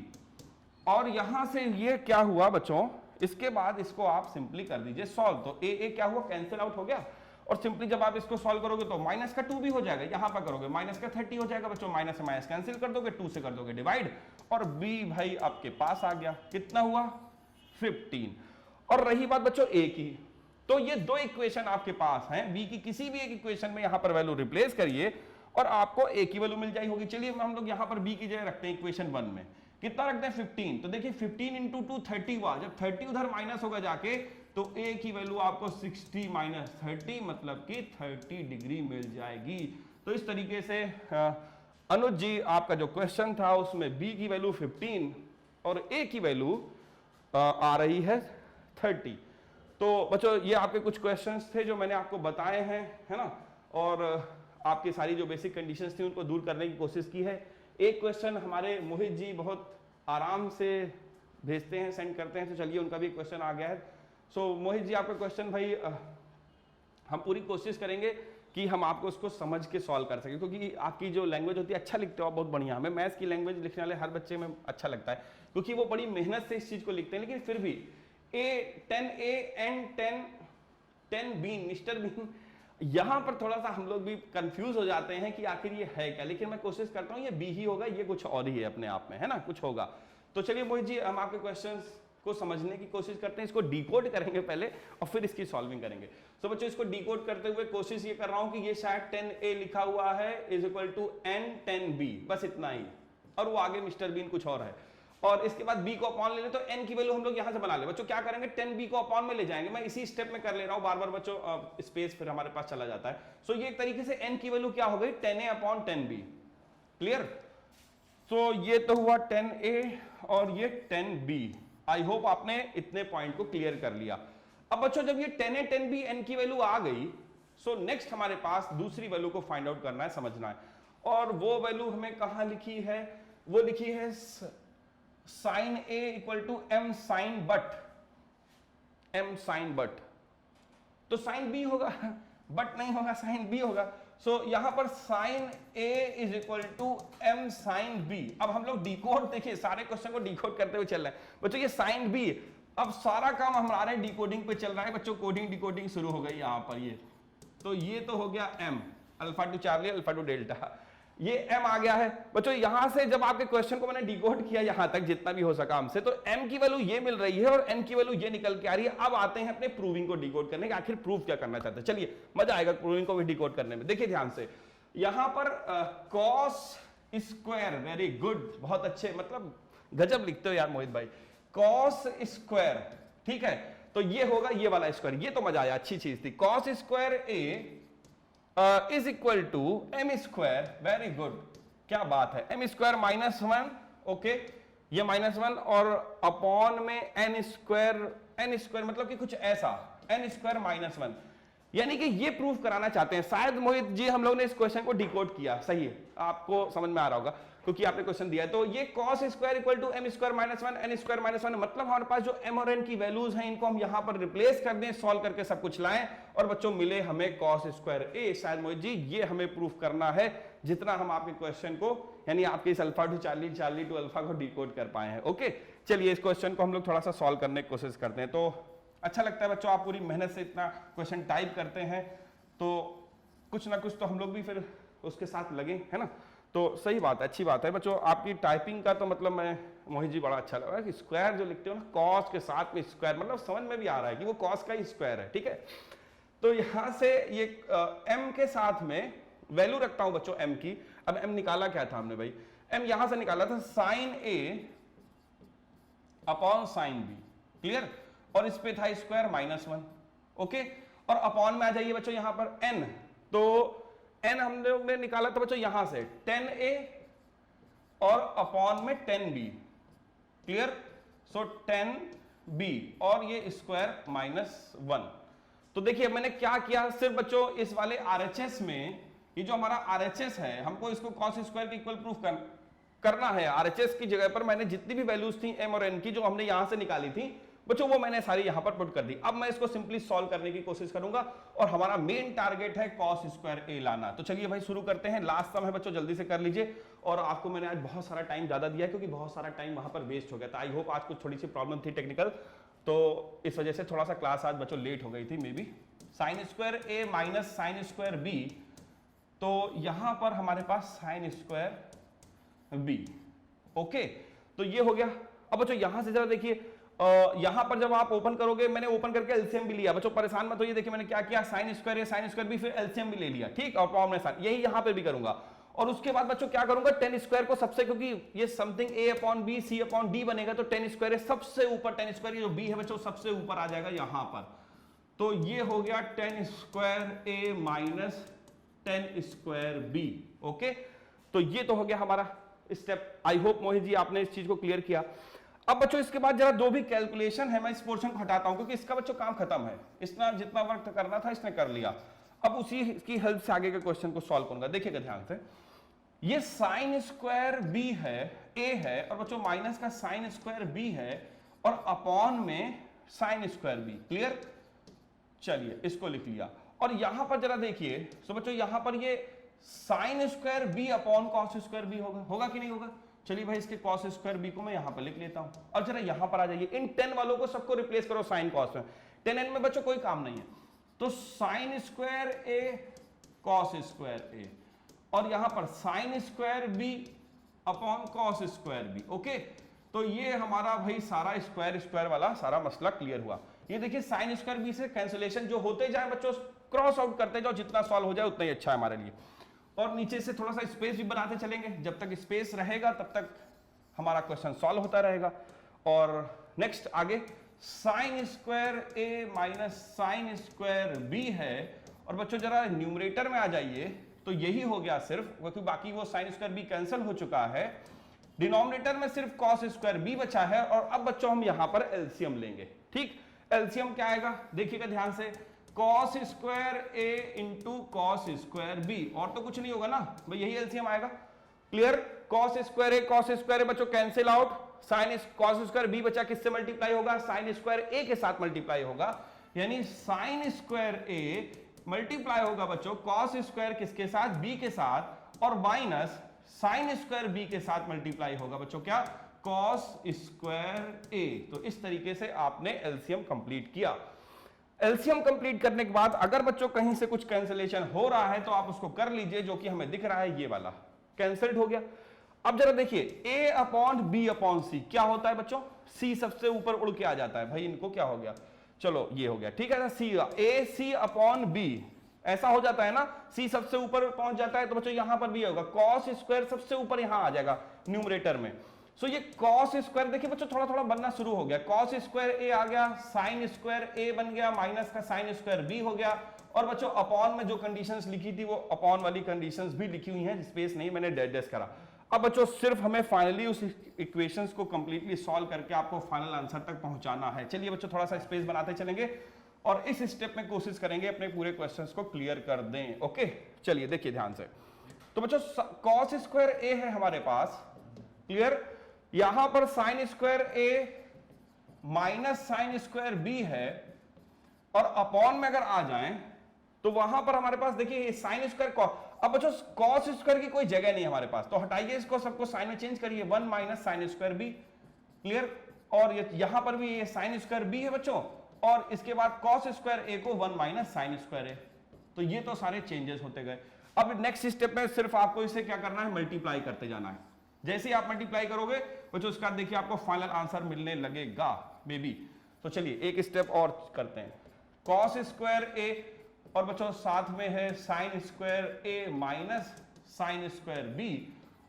और यहां से ये क्या हुआ बच्चों, इसके बाद इसको आप सिंपली कर दीजिए सॉल्व, तो a क्या हुआ, कैंसिल आउट हो गया, और सिंपली जब आप इसको सॉल्व करोगे तो माइनस का 2 भी हो जाएगा, यहां पर करोगे माइनस का 30 हो जाएगा बच्चों, माइनस से माइनस कैंसिल कर दोगे, 2 से कर दोगे डिवाइड, और b भाई आपके पास आ गया, कितना हुआ 15। और रही बात बच्चों a की, तो ये दो इक्वेशन आपके पास हैं, b की किसी भी एक इक्वेशन में यहां पर वैल्यू रिप्लेस करिए और आपको a की वैल्यू मिल जाएगी होगी। चलिए हम लोग यहां पर b की जगह रखते हैं इक्वेशन 1 में, कितना रखते हैं 15, तो देखिए 15 इंटू 2 30 हुआ, जब 30 उधर माइनस होगा जाके तो a की वैल्यू आपको 60 माइनस 30 मतलब कि 30 डिग्री मिल जाएगी। तो इस तरीके से अनुज जी आपका जो क्वेश्चन था उसमें b की वैल्यू 15 और a की वैल्यू आ रही है 30। तो बच्चों ये आपके कुछ क्वेश्चंस थे जो मैंने आपको बताए हैं, है ना, और आपकी सारी जो बेसिक कंडीशंस थी उनको दूर करने की कोशिश की है। एक क्वेश्चन हमारे मोहित जी बहुत आराम से भेजते हैं, सेंड करते हैं, तो चलिए उनका भी क्वेश्चन आ गया है। सो मोहित जी आपका क्वेश्चन भाई हम पूरी कोशिश करेंगे कि हम आपको उसको समझ के सॉल्व कर सकें, क्योंकि आपकी जो लैंग्वेज होती है, अच्छा लिखते हो आप, बहुत बढ़िया, हमें मैथ्स की लैंग्वेज लिखने वाले हर बच्चे में अच्छा लगता है, क्योंकि वो बड़ी मेहनत से इस चीज को लिखते हैं। लेकिन फिर भी A10A and 10 been mister been, यहां पर थोड़ा सा हम लोग भी कंफ्यूज हो जाते हैं कि आखिर ये है क्या, लेकिन मैं कोशिश करता हूं ये बी ही होगा, ये कुछ और ही है अपने आप में, है ना, कुछ होगा। तो चलिए मोहित जी हम आपके क्वेश्चंस को समझने की कोशिश करते हैं, इसको डिकोड करेंगे पहले और फिर इसकी सॉल्विंग करेंगे। तो बच्चों इसको डिकोड करते हुए कोशिश ये कर रहा हूं कि ये शायद 10A लिखा हुआ है is equal to n 10b, बस इतना ही, और वो आगे मिस्टर बीन कुछ और है, और इसके बाद b को अपॉन ले लें तो n की वैल्यू हम लोग यहां से बना ले। बच्चों क्या करेंगे, 10b को अपॉन में ले जाएंगे, मैं इसी स्टेप में कर ले रहा हूं बार बार बच्चों, स्पेस फिर हमारे पास चला जाता है। सो ये एक तरीके से n की वैल्यू क्या हो गई 10A अपॉन 10b, क्लियर। सो ये तो हुआ 10A और ये 10b। आई होप आपने इतने पॉइंट को क्लियर कर लिया। अब बच्चों जब ये 10A 10b n की वैल्यू आ गई, सो नेक्स्ट हमारे पास दूसरी वैल्यू को फाइंड आउट करना है, समझना है, और वो वैल्यू हमें कहां लिखी है, वो लिखी है sine A equal to m sine but, तो साइन B होगा, बट नहीं होगा, साइन B होगा। सो यहां पर sine A is equal to m sine B। अब हम लोग डिकोड, देखिए सारे क्वेश्चन को डिकोड करते हुए चल रहे हैं बच्चों, ये साइन B, अब सारा काम हमारे डिकोडिंग पे चल रहा है बच्चों, कोडिंग डिकोडिंग शुरू हो गई यहां पर। ये तो ये तो हो गया m, alpha to Charlie alpha two delta, ये m आ गया है बच्चों। यहां से जब आपके क्वेश्चन को मैंने डिकोड किया यहां तक जितना भी हो सका हमसे, तो m की वैल्यू ये मिल रही है और n की वैल्यू ये निकल के आ रही है। अब आते हैं अपने प्रूविंग को डिकोड करने के, आखिर प्रूव क्या करना चाहते हैं, चलिए मजा आएगा प्रूविंग को भी डिकोड करने में। देखिए ध्यान से, यहां पर कॉस स्क्वायर, वेरी गुड, बहुत अच्छे, मतलब गजब लिखते हो यार मोहित भाई, कॉस स्क्वायर, ठीक है, तो ये होगा ये वाला स्क्वायर, ये तो मजा आया, अच्छी चीज थी। Cos square A is equal to m square, very good, क्या बात है, m स्क्वायर माइनस 1, ओके, ये -1 और अपॉन में n स्क्वायर मतलब कि कुछ ऐसा n स्क्वायर -1, यानी कि ये प्रूफ कराना चाहते हैं। शायद मोहित जी हम लोग ने इस क्वेश्चन को डिकोड किया, सही है, आपको समझ में आ रहा होगा क्योंकि आपने क्वेश्चन दिया है। तो ये cos square equal to m square -1 n square -1, मतलब हमारे पास जो m और n की वैल्यूज हैं इनको हम यहां पर रिप्लेस कर दें, सॉल्व करके सब कुछ लाएं और बच्चों मिले हमें cos स्क्वायर a। शायद मोहित जी ये हमें प्रूफ करना है जितना हम आपके क्वेश्चन को, यानी आपके इस alpha to charlie to alpha को डिकोड कर पाए हैं। ओके, चलिए इस क्वेश्चन को हम लोग थोड़ा सा सॉल्व करने की कोशिश करते हैं। तो अच्छा लगता है बच्चों, आप पूरी मेहनत से इतना क्वेश्चन टाइप करते हैं तो कुछ ना कुछ तो हम लोग भी फिर उसके साथ लगे, है ना। तो सही बात है, अच्छी बात है बच्चों आपकी टाइपिंग का। तो मतलब मैं मोहित जी बड़ा अच्छा लगा कि स्क्वायर जो लिखते हो ना कॉस के साथ में स्क्वायर, मतलब समझ में भी आ रहा है कि वो कॉस का ही स्क्वायर है, ठीक है। तो यहां से ये m के साथ में वैल्यू रखता हूं बच्चों m की। अब m निकाला क्या था हमने भाई, m यहां से निकाला था sine a upon sine b, clear, और इस पे था स्क्वायर -1, ओके। और अपॉन में आ जाइए बच्चों यहां पर n, तो n हम लोग ने निकाला था बच्चों यहां से 10a और अपॉन में 10b, क्लियर। सो 10b और ये स्क्वायर -1। तो देखिए मैंने क्या किया, सिर्फ बच्चों इस वाले RHS में, ये जो हमारा RHS है हमको इसको cos स्क्वायर के इक्वल प्रूफ करना है। RHS की जगह पर मैंने जितनी भी वैल्यूज थी m और n की जो हमने यहां से निकाली थी बच्चों वो मैंने सारी यहां पर पुट कर दी। अब मैं इसको सिंपली सॉल्व करने की कोशिश करूंगा और हमारा मेन टारगेट है cos स्क्वायर a लाना। तो चलिए भाई शुरू करते हैं, लास्ट सम है बच्चों, जल्दी से कर लीजिए। और आपको मैंने आज बहुत सारा टाइम ज्यादा दिया क्योंकि बहुत सारा टाइम वहां पर वेस्ट हो गया था। आई होप आज कुछ थोड़ी सी प्रॉब्लम थी टेक्निकल, तो इस वजह से थोड़ा सा क्लास आज बच्चों लेट हो गई थी may be. Sine square a minus sine square b, तो यहां पर हमारे पास साइन स्क्वायर b, ओके। तो ये हो गया। अब बच्चों यहां से जरा देखिए, यहां पर जब आप ओपन करोगे, मैंने ओपन करके एलसीएम भी लिया बच्चों, परेशान मत होइए। देखिए मैंने क्या किया, साइन स्क्वायर है साइन स्क्वायर भी, फिर एलसीएम भी ले लिया, ठीक, और कॉम्बिनेशन यही यहां पे भी करूंगा। और उसके बाद बच्चों क्या करूंगा, 10 स्क्वायर को सबसे, क्योंकि ये something a upon b c upon d बनेगा, तो 10 स्क्वायर है सबसे ऊपर, 10 स्क्वायर जो b है बच्चों सबसे ऊपर आ जाएगा यहां पर। तो ये हो गया 10 square a minus 10 square b, okay. तो ये तो हो गया हमारा step. I hope Mohit ji आपने इस चीज को क्लियर किया। अब बच्चों इसके बाद जरा जो भी कैलकुलेशन है मैं इस पोर्शन को हटाता हूं क्योंकि इसका बच्चों काम खत्म है, इसना जितना वर्क करना था इसने कर लिया। अब उसी की हेल्प से आगे के क्वेश्चन को सॉल्व करूंगा। देखिएगा ध्यान से, ये साइन स्क्वायर b है, a है, और बच्चों माइनस का साइन स्क्वायर b है और अपॉन में साइन स्क्वायर b, क्लियर। चलिए इसको लिख लिया। और यहां पर जरा देखिए, तो बच्चों यहां पर ये sine square b upon cos square b होगा कि नहीं होगा। चलिए भाई इसके cos स्क्वायर b को मैं यहां पर लिख लेता हूं। और जरा यहां पर आ जाइए, इन 10 वालों को सबको रिप्लेस करो साइन cos में, 10n में बच्चों कोई काम नहीं है, तो sine square a cos square a, और यहां पर sine square b upon cos square b, okay. तो ये हमारा भाई सारा स्क्वायर स्क्वायर वाला सारा मसला क्लियर हुआ। ये देखिए साइन स्क्वायर b से कैंसिलेशन जो होते जाए बच्चों, क्रॉस आउट करते जाओ, जितना सॉल्व हो जाए उतना ही अच्छा है हमारे लिए। और नीचे से थोड़ा सा स्पेस भी बनाते चलेंगे, जब तक स्पेस रहेगा तब तक हमारा क्वेश्चन सॉल्व होता रहेगा। और नेक्स्ट आगे sine square a minus sine square b है, और बच्चों जरा न्यूमरेटर में आ जाइए, तो यही हो गया सिर्फ, क्योंकि बाकी वो साइन स्क्वायर b कैंसिल हो चुका है। डिनोमिनेटर में सिर्फ cos स्क्वायर b बचा है। और अब बच्चों हम यहां पर एलसीएम लेंगे, ठीक। एलसीएम क्या आएगा देखिएगा ध्यान से, cos square a into cos square b, और तो कुछ नहीं होगा ना भाई, यही एलसीएम आएगा, क्लियर। cos स्क्वायर a बच्चों cancel out, sine cos square b बचा, किससे मल्टीप्लाई होगा, साइन स्क्वायर a के साथ मल्टीप्लाई होगा, यानी साइन स्क्वायर a मल्टीप्लाई होगा बच्चों cos स्क्वायर किसके साथ, b के साथ, और माइनस साइन स्क्वायर b के साथ मल्टीप्लाई होगा बच्चों क्या, cos स्क्वायर a। तो इस तरीके से आपने एलसीएम कंप्लीट किया। एलसीएम कंप्लीट करने के बाद अगर बच्चों कहीं से कुछ कैंसिलेशन हो रहा है तो आप उसको कर लीजिए, जो कि हमें दिख रहा है ये वाला कैंसिल्ड हो गया। अब जरा देखिए a upon b upon c क्या होता है बच्चों, c सबसे ऊपर उड़ के आ जाता है भाई, इनको क्या हो गया, चलो ये हो गया, ठीक है ना। a c अपॉन b ऐसा हो जाता है ना, c सबसे ऊपर पहुंच जाता है, तो बच्चों यहां पर भी होगा cos स्क्वायर सबसे ऊपर यहां आ जाएगा न्यूमरेटर में। सो ये cos स्क्वायर देखिए बच्चों थोड़ा थोड़ा बनना शुरू हो गया, cos स्क्वायर a आ गया, साइन स्क्वायर a बन गया, माइनस का साइन स्क्वायर b हो गया। और बच्चों अपॉन में जो कंडीशंस लिखी थी वो अपॉन वाली कंडीशंस भी लिखी हुई हैं, स्पेस नहीं मैंने डेड करा। अब बच्चों सिर्फ हमें फाइनली उस इक्वेशंस को कंप्लीटली सॉल्व करके आपको फाइनल आंसर तक पहुंचाना है। चलिए बच्चों थोड़ा सा स्पेस बनाते चलेंगे और इस स्टेप में कोशिश करेंगे अपने पूरे क्वेश्चंस को क्लियर कर दें। ओके, चलिए देखिए ध्यान से। तो बच्चों cos स्क्वायर a है हमारे पास, क्लियर। यहां पर sin square a minus sin square b है, और अपॉन में अगर आ जाएं तो वहां पर हमारे पास देखिए sin स्क्वायर अब बच्चों cos स्क्वायर की कोई जगह नहीं है हमारे पास, तो हटाइए इसको, सबको साइन में चेंज करिए, 1 minus sin square b, clear. और यहां पर भी ये sin स्क्वायर b है बच्चों, और इसके बाद cos स्क्वायर a को 1 माइनस sin स्क्वायर a। तो ये तो सारे चेंजेस होते गए। अब नेक्स्ट स्टेप में सिर्फ आपको इसे क्या करना है, मल्टीप्लाई करते जाना है। जैसे ही आप मल्टीप्लाई करोगे बच्चों उसका देखिए आपको फाइनल आंसर मिलने लगेगा बेबी। तो चलिए एक स्टेप और करते हैं, cos स्क्वायर a और बच्चों साथ में है sin square a minus sin square b,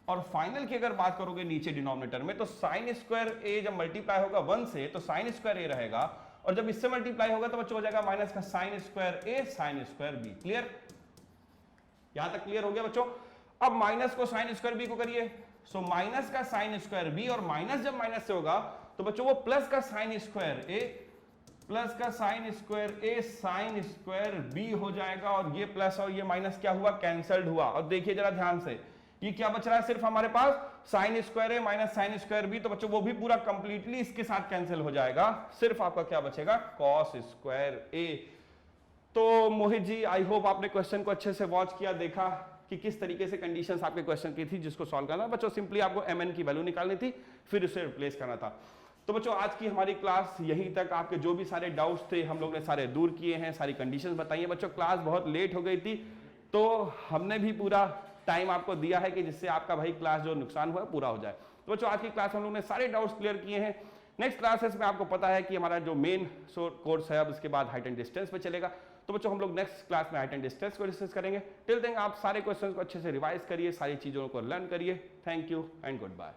और फाइनल की अगर बात करोगे नीचे डिनोमिनेटर में तो sin स्क्वायर a जब मल्टीप्लाई होगा 1 से तो sin स्क्वायर a रहेगा, और जब इससे मल्टीप्लाई होगा तो बच्चों हो जाएगा माइनस का sin square a sin square b। Clear, यहां तक क्लियर हो गया बच्चों। अब माइनस को sin स्क्वायर b को करिए, सो माइनस का sin स्क्वायर b, और माइनस जब माइनस से होगा तो बच्चों वो प्लस का sin स्क्वायर a प्लस का sin square a sin square b हो जाएगा, और ये प्लस और ये माइनस क्या हुआ, कैंसल्ड हुआ। और देखिए जरा ध्यान से, ये क्या बच रहा है, सिर्फ हमारे पास sin square a minus sin square b, तो बच्चों वो भी पूरा कंप्लीटली इसके साथ कैंसिल हो जाएगा, सिर्फ आपका क्या बचेगा, cos स्क्वायर a। तो मोहित जी आई होप आपने क्वेश्चन को अच्छे से वॉच किया, देखा कि किस तरीके से कंडीशंस आपके क्वेश्चन की थी जिसको सॉल्व करना। बच्चों सिंपली आपको mn की वैल्यू निकालनी थी, फिर उसे रिप्लेस करना था। तो बच्चों आज की हमारी क्लास यहीं तक, आपके जो भी सारे डाउट्स थे हम लोग ने सारे दूर किए हैं, सारी कंडीशंस बताई हैं। बच्चों क्लास बहुत लेट हो गई थी, तो हमने भी पूरा टाइम आपको दिया है कि जिससे आपका भाई क्लास जो नुकसान हुआ है पूरा हो जाए। तो बच्चों आज की क्लास हम लोग ने सारे डाउट्स क्लियर किए हैं। नेक्स्ट क्लासेस में आपको पता है कि हमारा जो मेन कोर्स है अब उसके बाद हाइट एंड डिस्टेंस पे चलेगा। तो बच्चों हम लोग नेक्स्ट क्लास में हाइट एंड डिस्टेंस को डिस्कस करेंगे। टिल देन आप सारे क्वेश्चंस को अच्छे से रिवाइज करिए, सारी चीजों को लर्न करिए। Thank you and good bye.